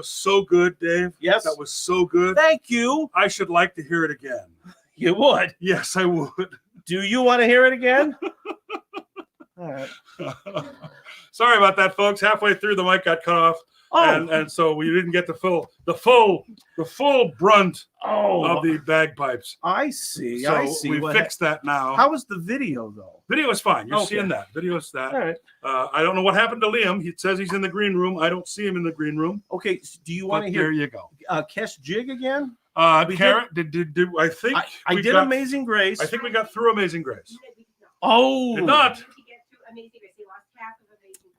was so good, Dave. Yes. That was so good. Thank you. I should like to hear it again. You would. Yes, I would. Do you want to hear it again? All right. Sorry about that, folks. Halfway through, the mic got cut off, and so we didn't get the full brunt of the bagpipes. I see. So I see. we fixed that now. How was the video though? Video is fine. You're Okay. seeing that. Video is that. All right. I don't know what happened to Liam. He says he's in the green room. I don't see him in the green room. Okay. Do you want But to hear there you go. Kesh Jig again? Karen, did I think I did Amazing Grace. I think we got through Amazing Grace. Oh. Did not.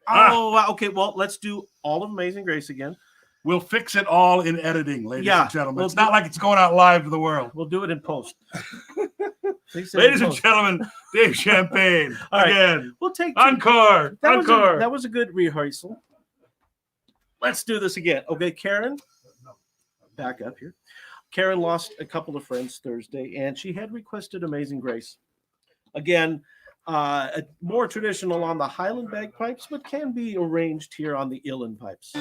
Oh, wow. Okay. Well, let's do all of Amazing Grace again. We'll fix it all in editing, ladies and gentlemen. We'll It's not like it's going out live to the world. We'll do it in post. Ladies and gentlemen, Dave Champagne All right. again. We'll take Encore. Encore. That was a good rehearsal. Let's do this again. Okay, Karen, back up here. Karen lost a couple of friends Thursday, and she had requested Amazing Grace. Again, more traditional on the Highland bagpipes, but can be arranged here on the Uilleann pipes.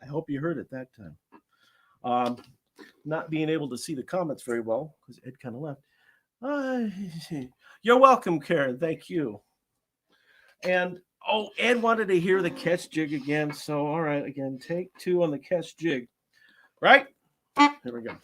I hope you heard it that time. Not being able to see the comments very well because Ed kind of left. You're welcome, Karen. Thank you. And Ed wanted to hear the Kesh Jig again. So, all right, again, take 2 on the Kesh Jig. Right? Here we go.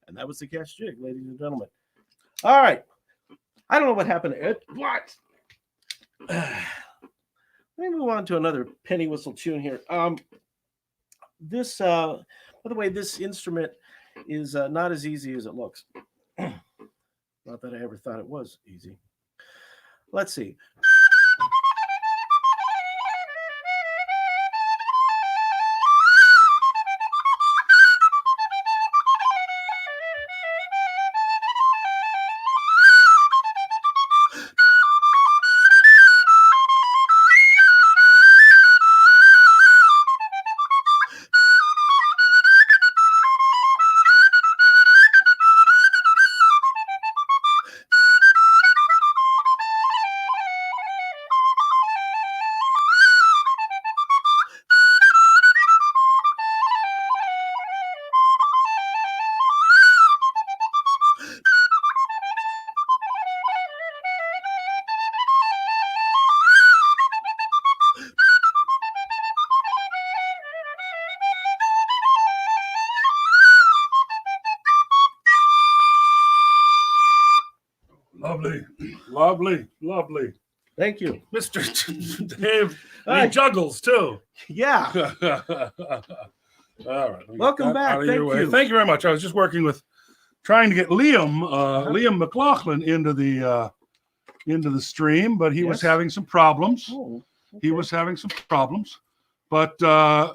And that was the Kesh Jig, ladies and gentlemen. All right. I don't know what happened to Ed. What? Let me move on to another penny whistle tune here. This, by the way, this instrument is not as easy as it looks. Not that I ever thought it was easy. Let's see. Lovely, lovely, lovely. Thank you. Mr. Dave, Hi. he juggles too. Yeah. All right. Welcome back. Thank you. Thank you very much. I was just working with trying to get Liam McLaughlin into the stream, but he was Yes. having some problems. Oh, He was having some problems, but there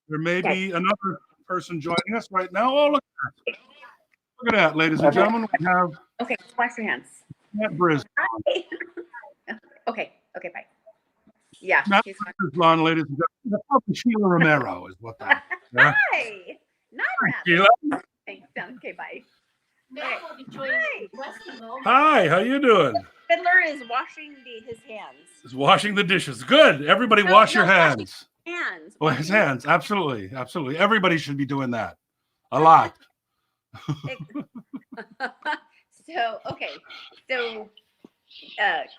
may be another person joining us right now. Oh, look at that, ladies and gentlemen. We have Okay, wash your hands. Matt Brisbane. Okay, bye. Yeah, Matt she's fine. Brisbane, ladies and gentlemen. That's Sheila Romero is what that is. Yeah. Hi. Not that. Sheila. Thanks. Okay, bye. Matt will be joining the rest of them. Hi, how you doing? Fiddler is washing his hands. Is washing the dishes. Good. Everybody No, wash your no, washing hands. Hands. Oh, his hands. Absolutely. Absolutely. Everybody should be doing that. A lot. So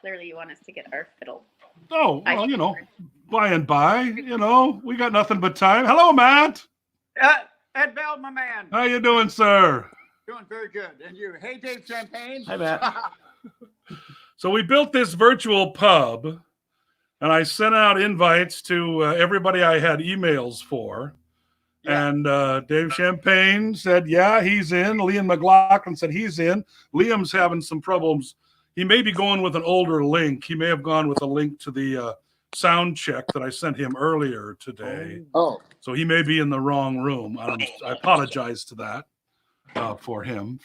clearly you want us to get our fiddle. Oh, well, you know, by and by, you know, we got nothing but time. Hello, Matt. Ed Bell, my man. How you doing, sir? Doing very good. And you? Hey, Dave Champagne. Hi, Matt. So we built this virtual pub, and I sent out invites to everybody I had emails for. Yeah. And Dave Champagne said, yeah, he's in. Liam McLaughlin said he's in. Liam's having some problems. He may be going with an older link. He may have gone with a link to the sound check that I sent him earlier today. Oh, So he may be in the wrong room. I apologize to that from him.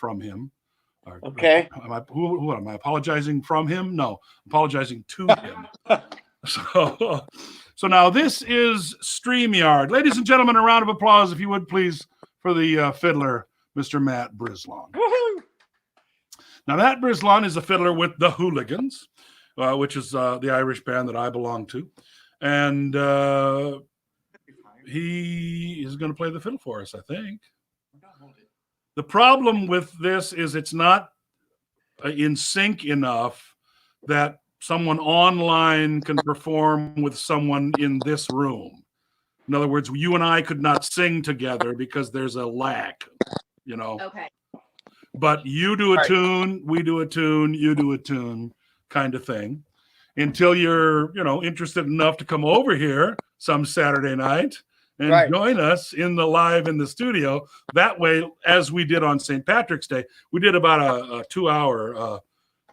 okay. Who am I apologizing from him? No, apologizing to him. So now this is StreamYard. Ladies and gentlemen, a round of applause, if you would, please, for the fiddler, Mr. Matt Brislan. Woohoo! Now, Matt Brislan is a fiddler with the Hooligans, which is the Irish band that I belong to. And he is going to play the fiddle for us, I think. The problem with this is it's not in sync enough that someone online can perform with someone in this room. In other words, you and I could not sing together because there's a lag, you know. Okay. But you do a Right. tune, we do a tune, you do a tune kind of thing until you're, you know, interested enough to come over here some Saturday night and Right. join us in the studio. That way, as we did on St. Patrick's Day, we did about a 2-hour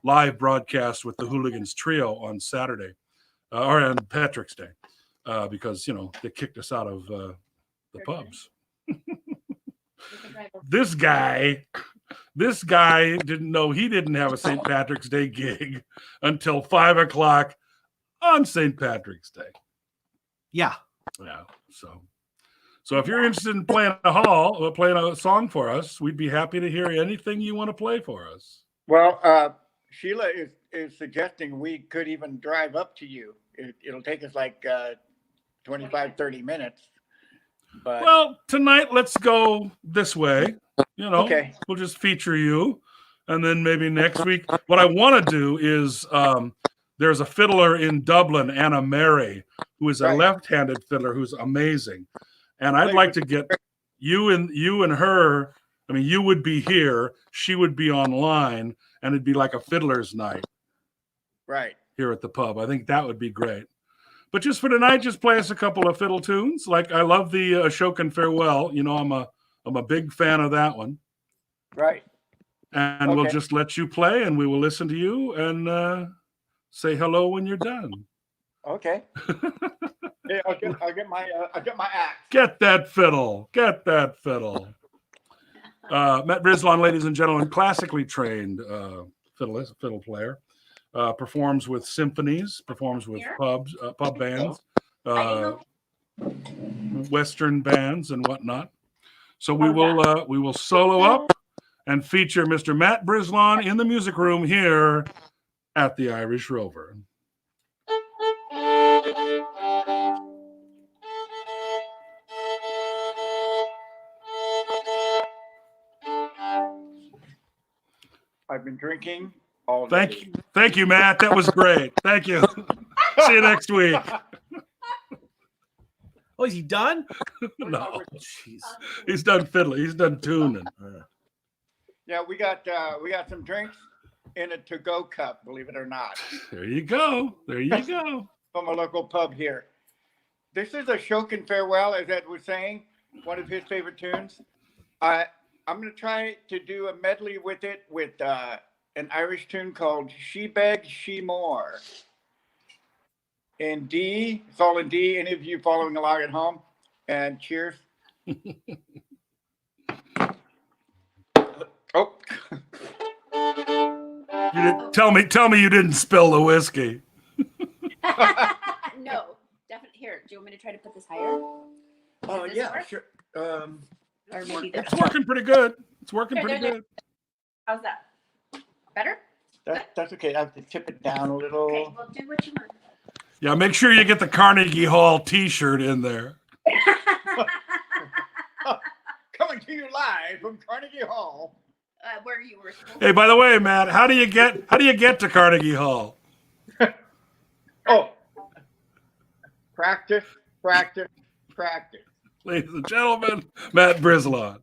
live broadcast with the Hooligans Trio on Saturday or on Patrick's Day because, you know, they kicked us out of the pubs. This guy didn't know he didn't have a St. Patrick's Day gig until 5:00 on St. Patrick's Day. Yeah. Yeah. So if you're interested in playing a song for us, we'd be happy to hear anything you want to play for us. Well, Sheila is suggesting we could even drive up to you. It'll take us like 25, 30 minutes. But Well, tonight let's go this way. You know, Okay. we'll just feature you, and then maybe next week. What I want to do is there's a fiddler in Dublin, Anna Mary, who is a Right. left-handed fiddler who's amazing, and I'd like to get you and her. I mean, you would be here, she would be online, and it'd be like a fiddler's night right. here at the pub. I think that would be great. But just for tonight, just play us a couple of fiddle tunes. Like I love the Ashokan Farewell. You know, I'm a big fan of that one. Right. And we'll Okay. just let you play, and we will listen to you and say hello when you're done. Okay. Yeah, I'll get my axe. Get that fiddle. Get that fiddle. Matt Brislan, ladies and gentlemen, classically trained fiddle player. Performs with symphonies, performs with Here? pub bands, I Western bands, and whatnot. So we Oh, will solo up and feature Mr. Matt Brislan in the music room here at the Irish Rover. I've been drinking all day. Thank you, Matt. That was great. Thank you. See you next week. Oh, is he done? No, Jeez. he's done fiddling. He's done tuning. Yeah, we got some drinks in a to-go cup, believe it or not, There you go. There you go. from a local pub here. This is a Shokin Farewell, as Ed was saying, one of his favorite tunes. I'm going to try to do a medley with it with an Irish tune called She Begs, She More. In D, it's all in D. Any of you following along at home? And cheers. Oh, Tell me you didn't spill the whiskey. No, definitely. Here, do you want me to try to put this higher? oh this yeah, work? sure. Or maybe It's working pretty good. It's working pretty There. good. How's that? Better? That's okay. I have to tip it down a little. Okay, well, do what you want. Yeah, make sure you get the Carnegie Hall T-shirt in there. Coming to you live from Carnegie Hall. Where you were supposed Hey, by the way, Matt, how do you get to Carnegie Hall? Oh, practice, practice, practice. Ladies and gentlemen, Matt Brislon.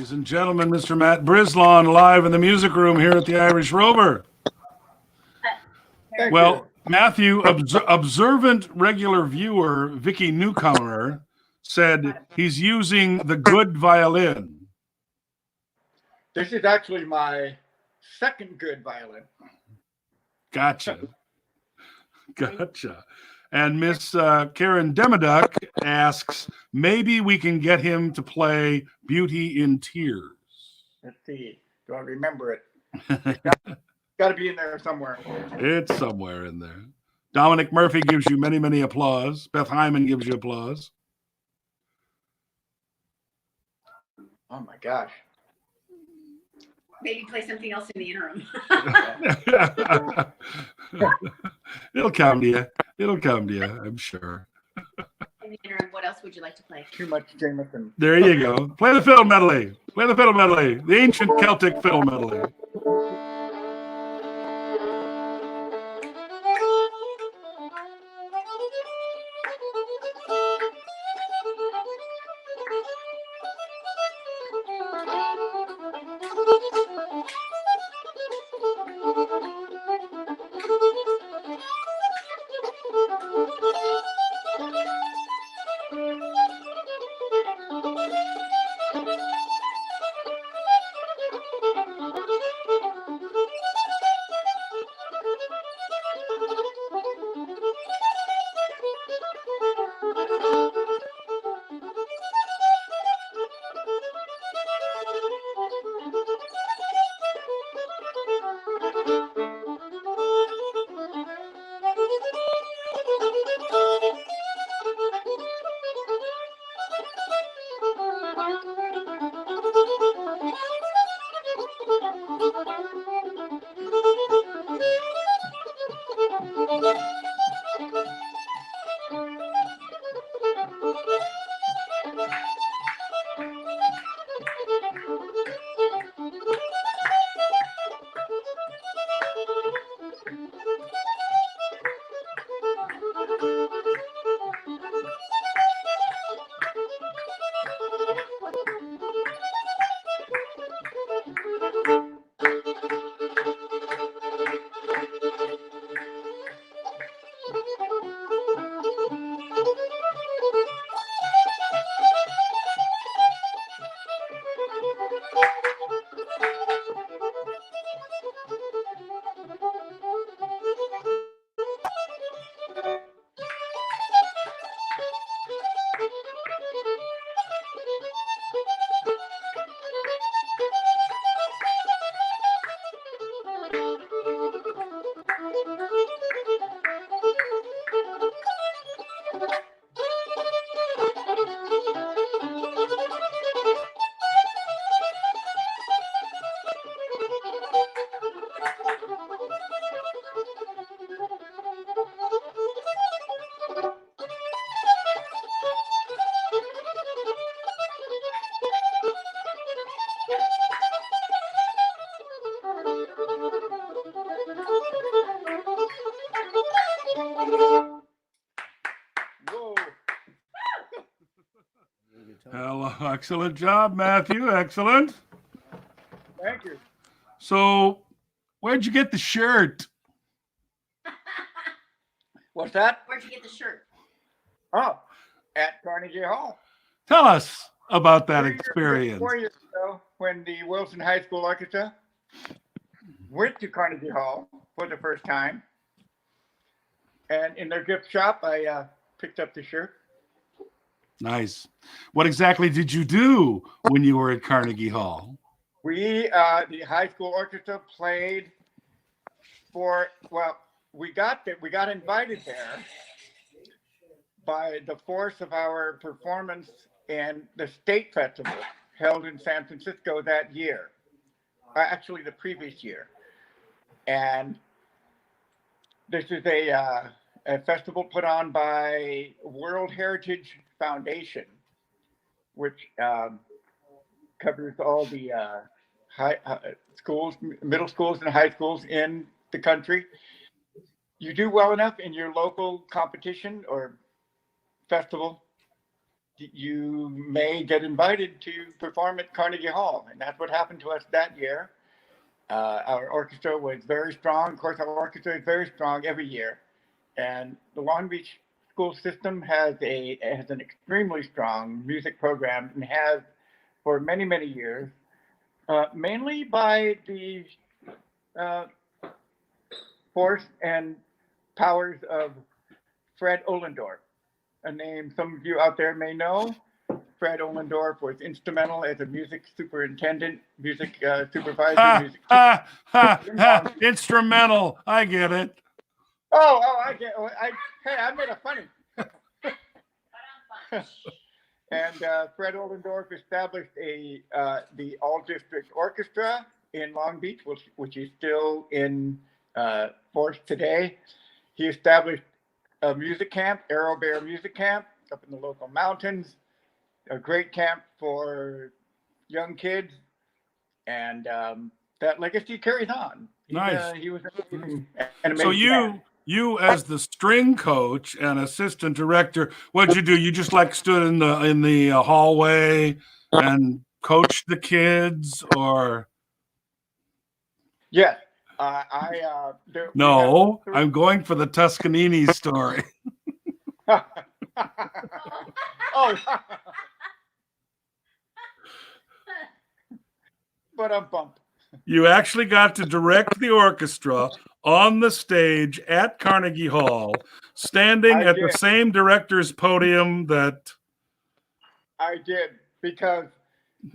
Ladies and gentlemen, Mr. Matt Brislon live in the music room here at the Irish Rover. Thank Well, you. Matthew, observant regular viewer Vicky Newcomer said he's using the good violin. This is actually my second good violin. Gotcha. Gotcha. And Miss Karen Demiduck asks, maybe we can get him to play Beauty in Tears. Let's see. Do I remember it? Got to be in there somewhere. It's somewhere in there. Dominic Murphy gives you many, many applause. Beth Hyman gives you applause. Oh my gosh. Maybe play something else in the interim. It'll come to you. It'll come to you, I'm sure. In the interim, what else would you like to play? Too much Jameson. There you go. Play the fiddle medley. Play the fiddle medley. The ancient Celtic fiddle medley. Whoa. Hello. Excellent job, Matthew. Excellent. Thank you. So, where'd you get the shirt? What's that? Where'd you get the shirt? Oh, at Carnegie Hall. Tell us about that 4 years experience. 4 years ago, when the Wilson High School Orchestra went to Carnegie Hall for the first time, and in their gift shop, I picked up the shirt. Nice. What exactly did you do when you were at Carnegie Hall? We, the high school orchestra, played for. Well, we got invited there by the force of our performance in the state festival held in San Francisco that year, actually the previous year. And this is a festival put on by World Heritage Foundation, which covers all the schools, middle schools and high schools in the country. You do well enough in your local competition or festival, you may get invited to perform at Carnegie Hall. And that's what happened to us that year. Our orchestra was very strong. Of course, our orchestra is very strong every year. And the Long Beach school system has an extremely strong music program and has for many, many years, mainly by the force and powers of Fred Ohlendorf, a name some of you out there may know. Fred Ohlendorf was instrumental as a music superintendent, music supervisor, music teacher. Instrumental. I get it. I get. Hey, I made a funny. And Fred Ohlendorf established the All District Orchestra in Long Beach, which is still in force today. He established a music camp, Arrow Bear Music Camp, up in the local mountains. A great camp for young kids, and that legacy carries on. Nice. He was an amazing So man. you as the string coach and assistant director, what'd you do? You just like stood in the hallway and coached the kids, or? Yes. No, I'm going for the Toscanini story. Oh. But I'm bumped. You actually got to direct the orchestra on the stage at Carnegie Hall, standing at the same director's podium that. I did, because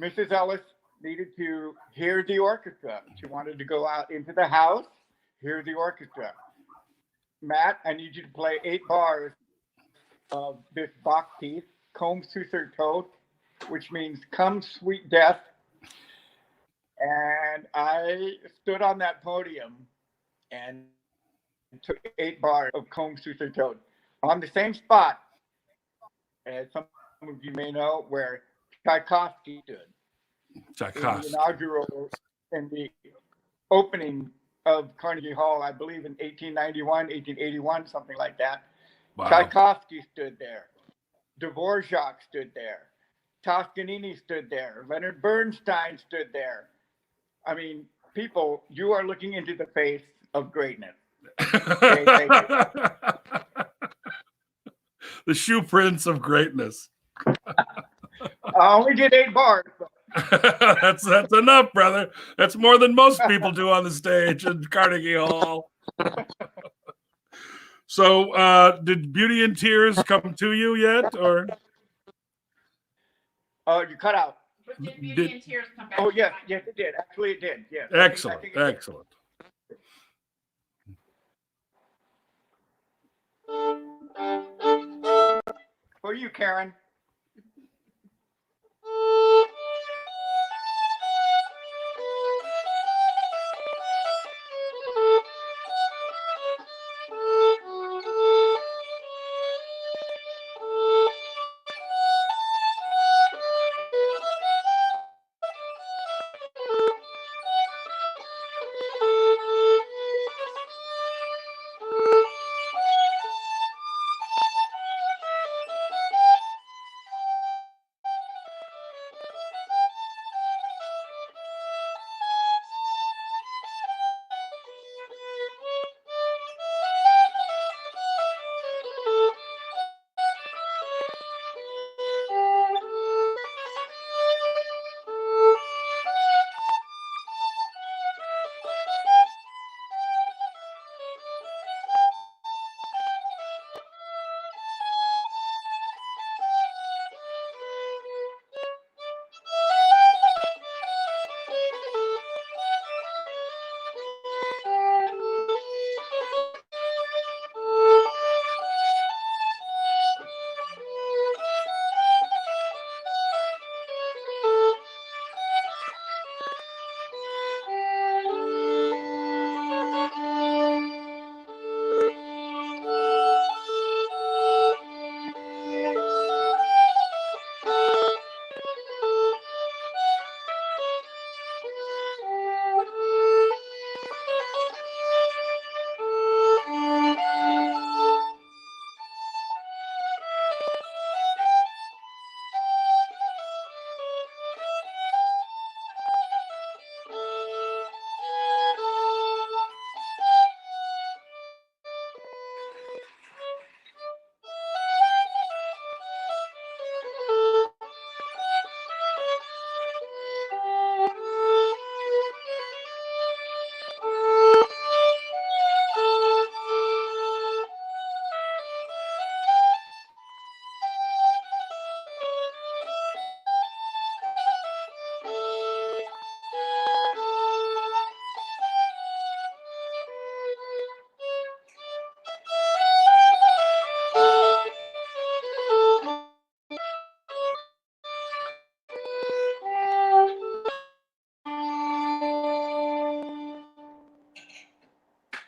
Mrs. Ellis needed to hear the orchestra. She wanted to go out into the house, hear the orchestra. Matt, I need you to play 8 bars of this Bach piece, Comb Sucer Toad, which means come sweet death. And I stood on that podium and took 8 bars of Comb Sucer Toad on the same spot as some of you may know, where Tchaikovsky stood. Tchaikovsky. In the inaugural, in the opening of Carnegie Hall, I believe in 1891, 1881, something like that. Wow. Tchaikovsky stood there. Dvorak stood there. Toscanini stood there. Leonard Bernstein stood there. I mean, people, you are looking into the face of greatness. The shoe prints of greatness. I only did 8 bars. That's enough, brother. That's more than most people do on the stage in Carnegie Hall. So, did Beauty and Tears come to you yet, or? You cut out. But did Beauty and Tears come back? Oh, yes, it did. Actually, it did. Yes. Excellent, I think it did. excellent. For you, Karen.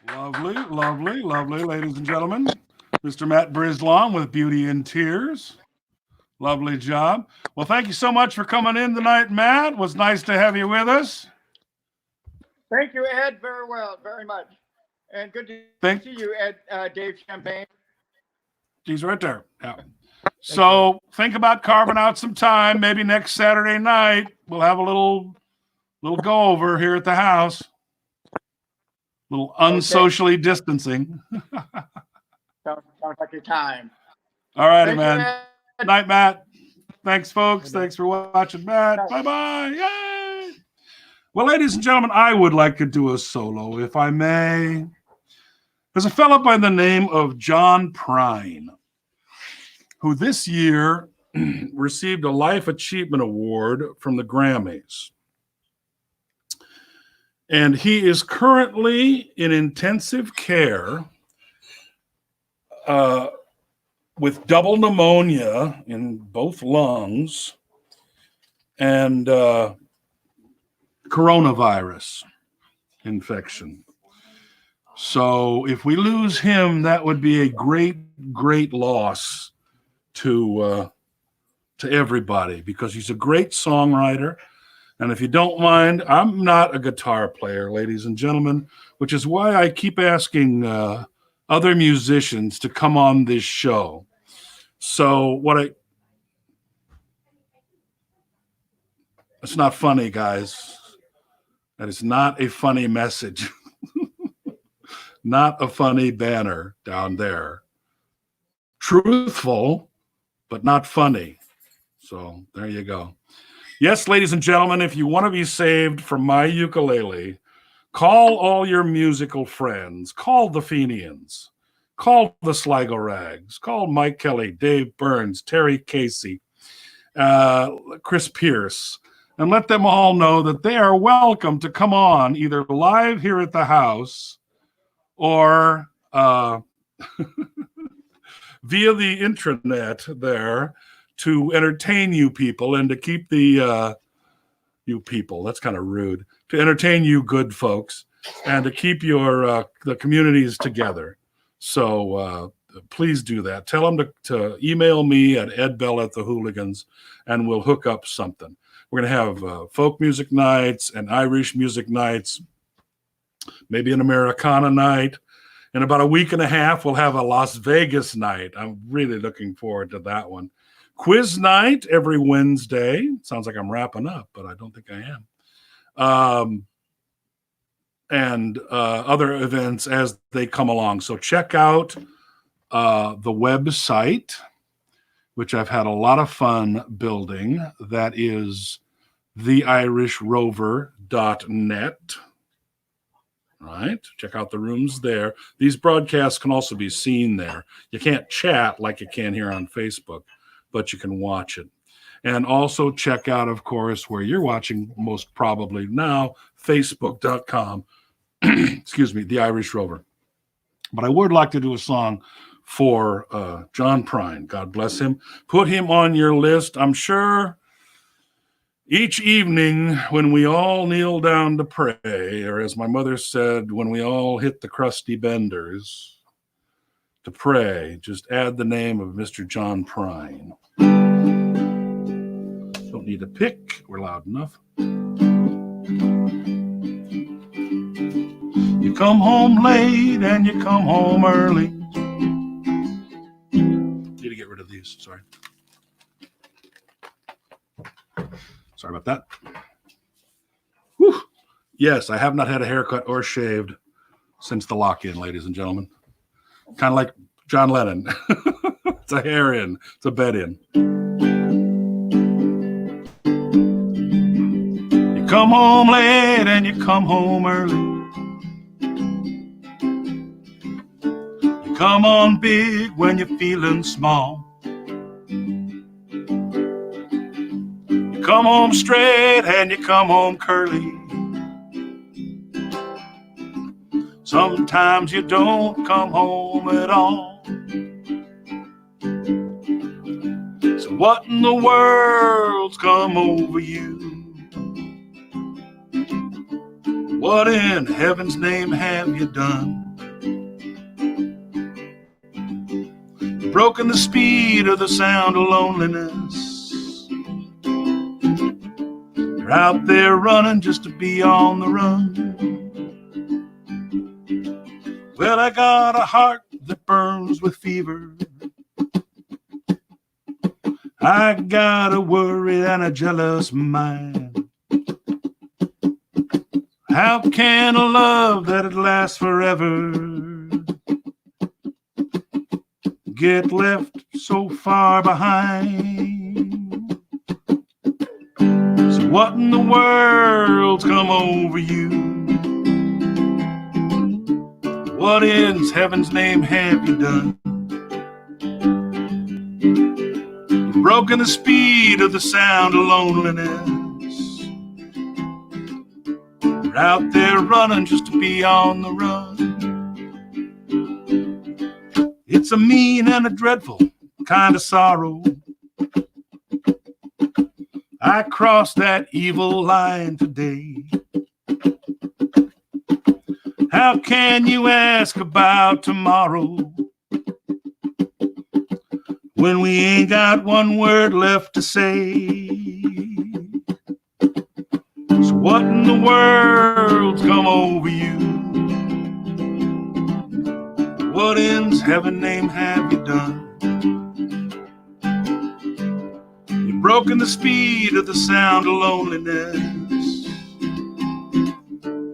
Lovely, lovely, lovely, ladies and gentlemen. Mr. Matt Brislon with Beauty and Tears. Lovely job. Well, thank you so much for coming in tonight, Matt. It was nice to have you with us. Thank you, Ed, very well, very much. And good to see you, Ed, Dave Champagne. He's right there. Yeah. So think about carving out some time. Maybe next Saturday night we'll have a little go over here at the house. Little unsocially distancing. Sounds like your time. All righty, Thank man. you, Ed. Night, Matt. Thanks, folks. Thanks for watching, Matt. Bye-bye. Yay! Well, ladies and gentlemen, I would like to do a solo, if I may. There's a fellow by the name of John Prine, who this year received a Life Achievement Award from the Grammys. And he is currently in intensive care with double pneumonia in both lungs and coronavirus infection. So if we lose him, that would be a great, great loss to everybody, because he's a great songwriter. And if you don't mind, I'm not a guitar player, ladies and gentlemen, which is why I keep asking other musicians to come on this show. So it's not funny, guys. That is not a funny message. Not a funny banner down there. Truthful, but not funny. So there you go. Yes, ladies and gentlemen, if you want to be saved from my ukulele, call all your musical friends. Call the Fenians. Call the Sligo Rags. Call Mike Kelly, Dave Burns, Terry Casey, Chris Pierce, and let them all know that they are welcome to come on either live here at the house or via the intranet there to entertain you people and to keep the you people, that's kind of rude, to entertain you good folks and to keep your the communities together. So please do that. Tell them to email me at edbell@thehooligans and we'll hook up something. We're going to have folk music nights and Irish music nights, maybe an Americana night. In about a week and a half, we'll have a Las Vegas night. I'm really looking forward to that one. Quiz night every Wednesday. Sounds like I'm wrapping up, but I don't think I am. And other events as they come along. So check out the website, which I've had a lot of fun building. That is theirishrover.net. Right? Check out the rooms there. These broadcasts can also be seen there. You can't chat like you can here on Facebook, but you can watch it. And also check out, of course, where you're watching most probably now, facebook.com, excuse me, The Irish Rover. But I would like to do a song for John Prine. God bless him. Put him on your list. I'm sure each evening when we all kneel down to pray, or as my mother said, when we all hit the crusty benders to pray, just add the name of Mr. John Prine. Don't need a pick. We're loud enough. You come home late and you come home early. Need to get rid of these. Sorry. Sorry about that. Whew. Yes, I have not had a haircut or shaved since the lock-in, ladies and gentlemen. Kind of like John Lennon. It's a hair in. It's a bed in. You come home late and you come home early. You come on big when you're feeling small. Come home straight and you come home curly. Sometimes you don't come home at all. So what in the world's come over you? What in heaven's name have you done? broken the speed of the sound of loneliness. You're out there running just to be on the run. Well, I got a heart that burns with fever. I got a worry and a jealous mind. How can a love that had last forever get left so far behind? So what in the world's come over you? What in heaven's name have you done? You've broken the speed of the sound of loneliness. You're out there running just to be on the run. It's a mean and a dreadful kind of sorrow. I crossed that evil line today. How can you ask about tomorrow when we ain't got one word left to say? So what in the world's come over you? What in heaven's name have you done? You've broken the speed of the sound of loneliness.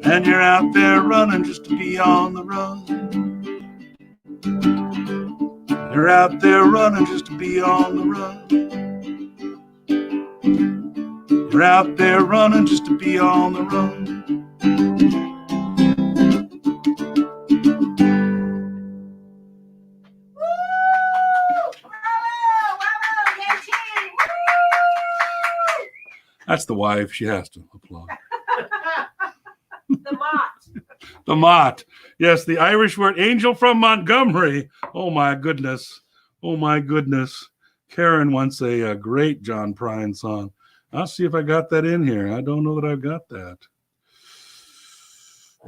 And you're out there running just to be on the run. You're out there running just to be on the run. You're out there running just to be on the run. That's the wife. She has to applaud. The Mott. The Mott. Yes, the Irish word angel from Montgomery. Oh, my goodness. Oh, my goodness. Karen wants a great John Prine song. I'll see if I got that in here. I don't know that I've got that.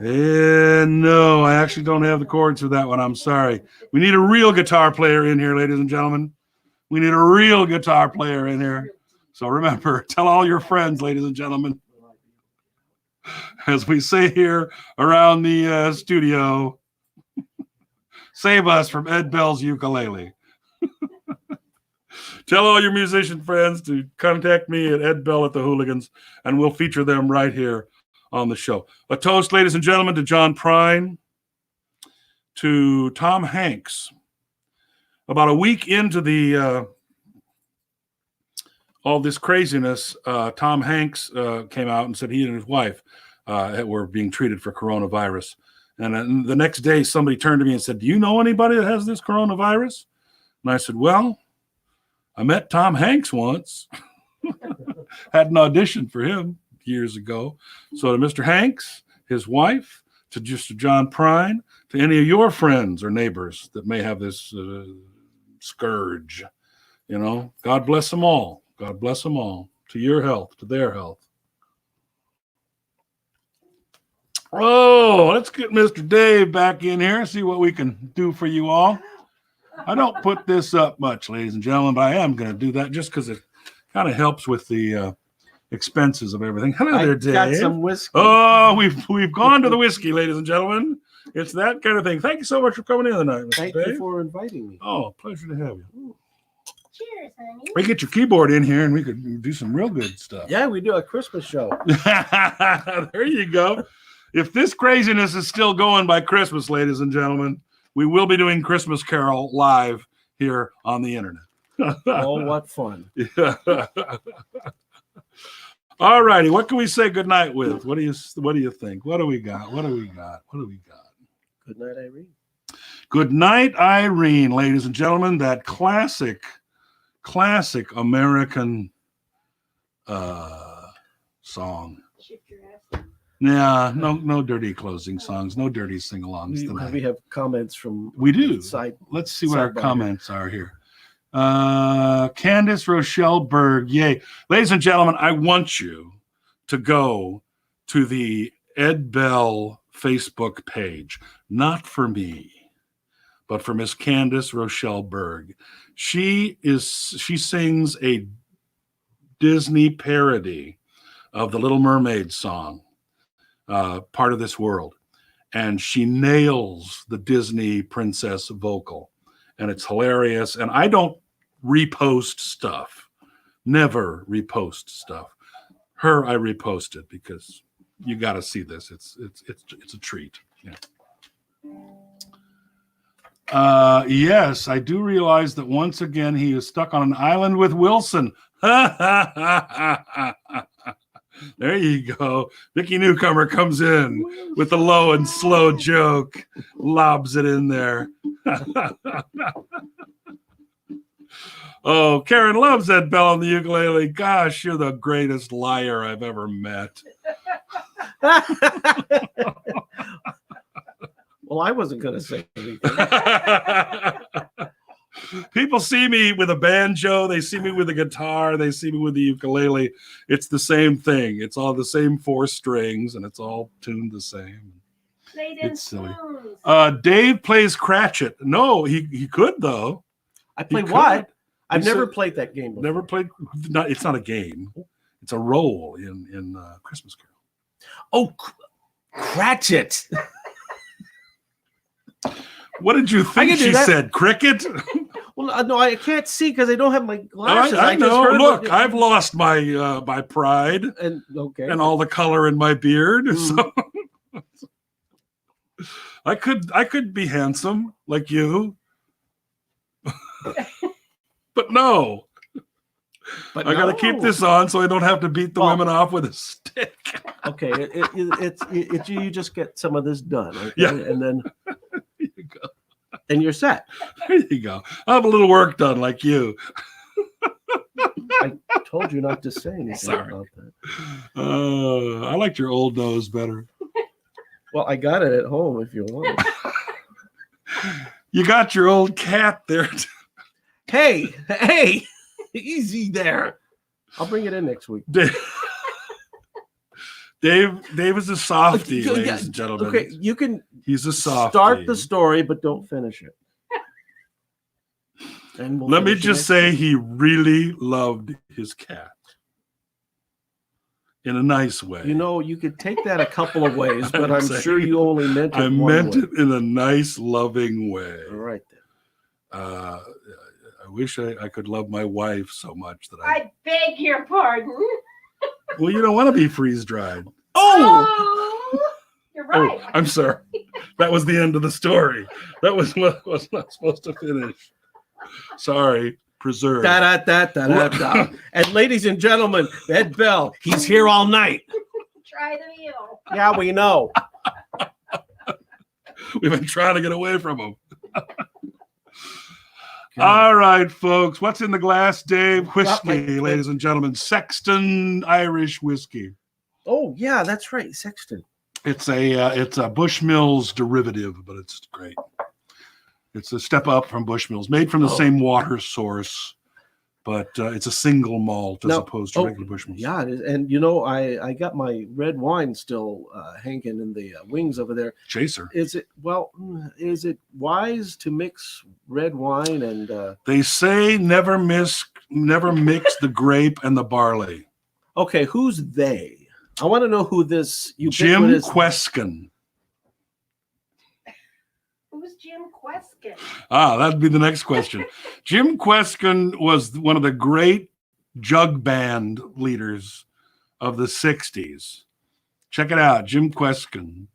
No, I actually don't have the chords for that one. I'm sorry. We need a real guitar player in here, ladies and gentlemen. We need a real guitar player in here. So remember, tell all your friends, ladies and gentlemen. As we say here around the studio, save us from Ed Bell's ukulele. Tell all your musician friends to contact me at Ed Bell at the Hooligans, and we'll feature them right here on the show. A toast, ladies and gentlemen, to John Prine, to Tom Hanks. About a week into the all this craziness, Tom Hanks came out and said he and his wife were being treated for coronavirus. And the next day, somebody turned to me and said, "Do you know anybody that has this coronavirus?" And I said, "Well, I met Tom Hanks once." Had an audition for him years ago. So to Mr. Hanks, his wife, to just John Prine, to any of your friends or neighbors that may have this scourge, you know, God bless them all. God bless them all. To your health, to their health. Oh, let's get Mr. Dave back in here and see what we can do for you all. I don't put this up much, ladies and gentlemen, but I am going to do that just because it kind of helps with the expenses of everything. Hello there, Dave. Got some whiskey. Oh, we've gone to the whiskey, ladies and gentlemen. It's that kind of thing. Thank you so much for coming in tonight, Mr. Thank Dave. you for inviting me. Oh, pleasure to have you. Cheers, honey. We get your keyboard in here and we could do some real good stuff. Yeah, we do a Christmas show. There you go. If this craziness is still going by Christmas, ladies and gentlemen, we will be doing Christmas Carol live here on the internet. Oh, what fun. All righty. What can we say goodnight with? What do you think? What do we got? Good night, Irene. Good night, Irene, ladies and gentlemen. That classic American song. Yeah, no dirty closing songs, no dirty sing-alongs tonight. We have comments from We do. Side. Let's see what our Sidebar. comments are here. Candace Rochelle Berg, yay. Ladies and gentlemen, I want you to go to the Ed Bell Facebook page, not for me, but for Miss Candace Rochelle Berg. She sings a Disney parody of the Little Mermaid song, Part of This World. And she nails the Disney princess vocal. And it's hilarious. And I don't repost stuff. Never repost stuff. Her, I reposted because you got to see this. It's a treat. Yeah. Yes, I do realize that once again he is stuck on an island with Wilson. There you go. Mickey Newcomer comes in with the low and slow joke, lobs it in there. Oh, Karen loves that bell on the ukulele. Gosh, you're the greatest liar I've ever met. Well, I wasn't going to say anything. People see me with a banjo. They see me with a guitar. They see me with the ukulele. It's the same thing. It's all the same 4 strings, and it's all tuned the same. It's silly. Dave plays Cratchit. No, he could, though. I play what? I've never played that game before. Never played. It's not a game. It's a role in Christmas Carol. Oh, Cratchit. What did you think she said? Cricket? Well, no, I can't see because I don't have my glasses. I know. Look, I've lost my my pride and all the color in my beard. So I could be handsome like you, but no. But I got to keep this on so I don't have to beat the women off with a stick. Okay, it's you just get some of this done, okay? Yeah, and then there you go. And you're set. There you go. I'll have a little work done like you. I told you not to say anything about that. I liked your old nose better. Well, I got it at home if you want. You got your old cat there. Hey, easy there. I'll bring it in next week. Dave is a softie, ladies and gentlemen. Okay, you can. He's a softie. Start the story, but don't finish it. And let me just say, he really loved his cat in a nice way. You know, you could take that a couple of ways, but I'm sure you only meant it. I meant it in a nice, loving way. All right then. I wish I could love my wife so much that I beg your pardon. Well, you don't want to be freeze dried. Oh, you're right. Oh, I'm sorry. That was the end of the story. That was what was not supposed to finish. Sorry. Preserve. Da. And ladies and gentlemen, Ed Bell, he's here all night. Try the meal. Yeah, we know. We've been trying to get away from him. All right, folks. What's in the glass, Dave? Whiskey, ladies and gentlemen. Sexton Irish whiskey. Oh, yeah, that's right. Sexton. It's a Bushmills derivative, but it's great. It's a step up from Bushmills, made from the same water source, but it's a single malt as opposed to regular Bushmills. Yeah, it is. And you know, I got my red wine still hanging in the wings over there. Chaser. Is it wise to mix red wine and? They say never mix the grape and the barley. Okay, who's they? I want to know who this Jim Kweskin. Who's Jim Kweskin? That'd be the next question. Jim Kweskin was one of the great jug band leaders of the 60s. Check it out, Jim Kweskin.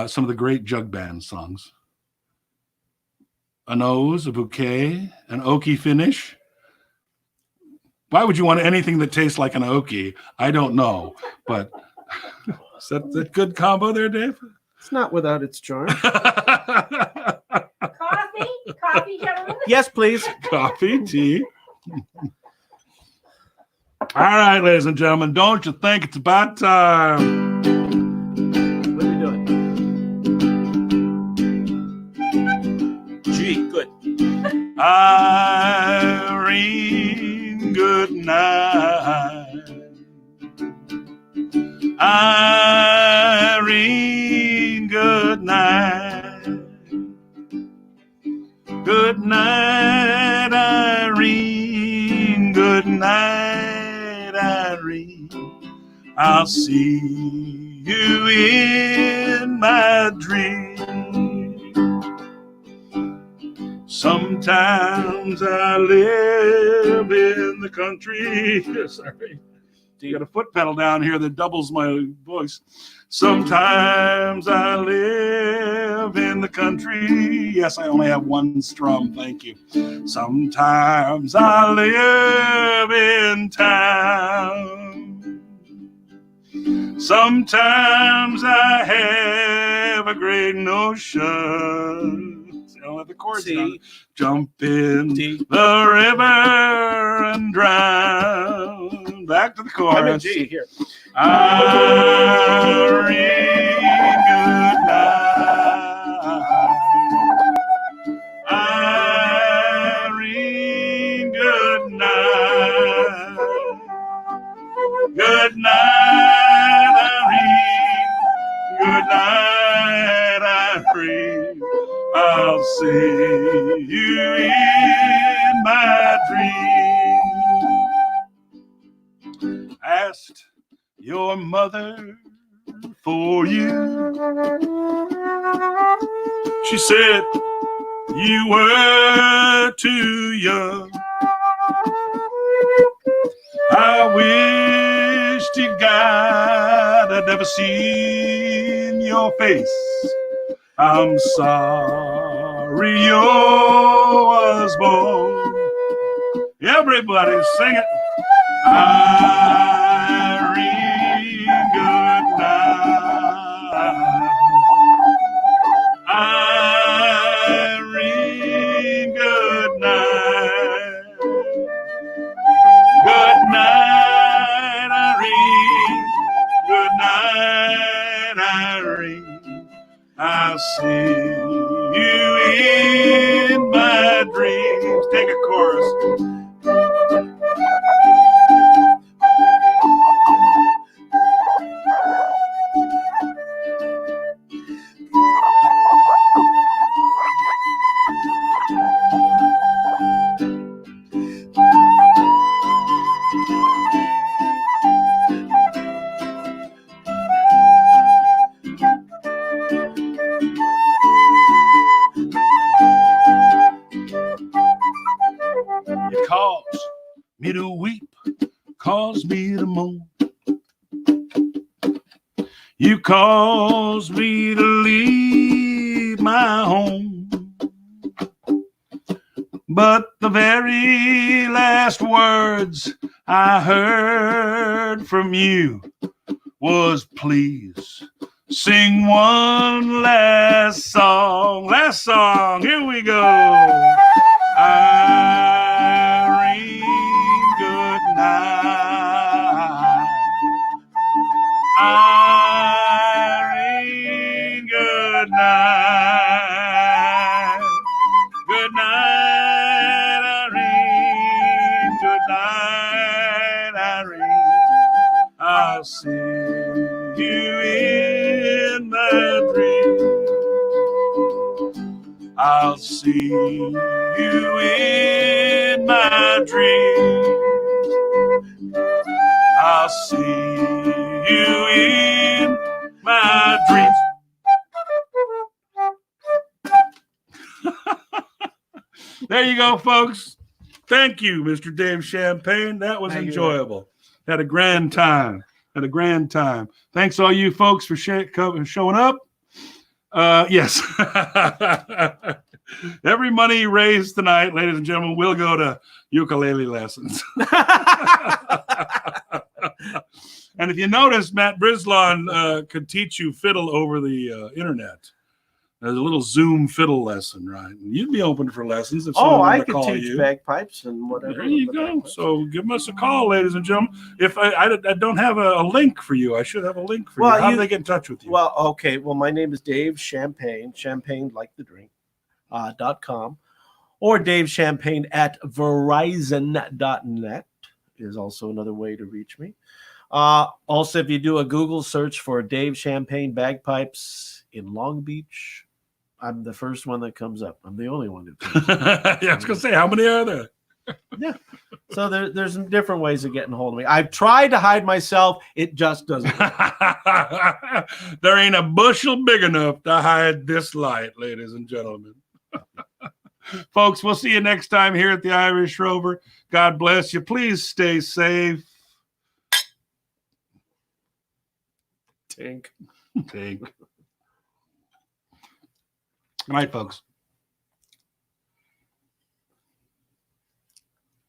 Some of the great jug band songs. A nose, a bouquet, an oaky finish. Why would you want anything that tastes like an oaky? I don't know, but is that a good combo there, Dave? It's not without its charm. Coffee, gentlemen? Yes, please. Coffee, tea. All right, ladies and gentlemen, don't you think it's about time? What are we doing? G, good. Irene, good night. Irene, good night. Good night, Irene. Good night, Irene. I'll see you in my dream. Sometimes I live in the country. Sorry. You got a foot pedal down here that doubles my voice. Sometimes I live in the country. Yes, I only have one strum. Thank you. Sometimes I live in town. Sometimes I have a great notion. I don't have the chords down. Jump in the river and drown. Back to the chorus. I'm in G here. Irene, good night. Irene, good night. Good night, Irene. Good night, Irene. I'll see you in my dream. Asked your mother for you. She said you were too young. I wish to God I'd never seen your face. I'm sorry you was born. Everybody sing it. Irene, good night. Irene, good night. Good night, Irene. Good night, Irene. I'll see you in my dreams. Take a chorus. It caused me to weep, caused me to moan. You caused me to leave my home. But the very last words I heard from you was, please sing one last song. Last song, here we go. Irene, good night. Irene, good night. Good night, Irene. Good night, Irene. I'll see you in my dream. I'll see you in my dream. I'll see you in my dreams. There you go, folks. Thank you, Mr. Dave Champagne. That was enjoyable. Had a grand time. Had a grand time. Thanks all you folks for showing up. Yes. Every money raised tonight, ladies and gentlemen, will go to ukulele lessons. And if you notice, Matt Brislon could teach you fiddle over the internet. There's a little Zoom fiddle lesson, right? And you'd be open for lessons if someone I wanted to could call teach you. bagpipes and whatever. There you go. So give us a call, ladies and gentlemen. If I don't have a link for you, I should have a link for you. How do they get in touch with you? Well, okay. Well, my name is Dave Champagne, champagne like the drink, .com, or Dave Champagne at Verizon.net is also another way to reach me. Also, if you do a Google search for Dave Champagne bagpipes in Long Beach, I'm the first one that comes up. I'm the only one who comes Yeah, I was gonna say, how many are there? So there's some different ways of getting hold of me. I've tried to hide myself. It just doesn't work. There ain't a bushel big enough to hide this light, ladies and gentlemen. Folks, we'll see you next time here at the Irish Rover. God bless you. Please stay safe. Tink. Good night, folks.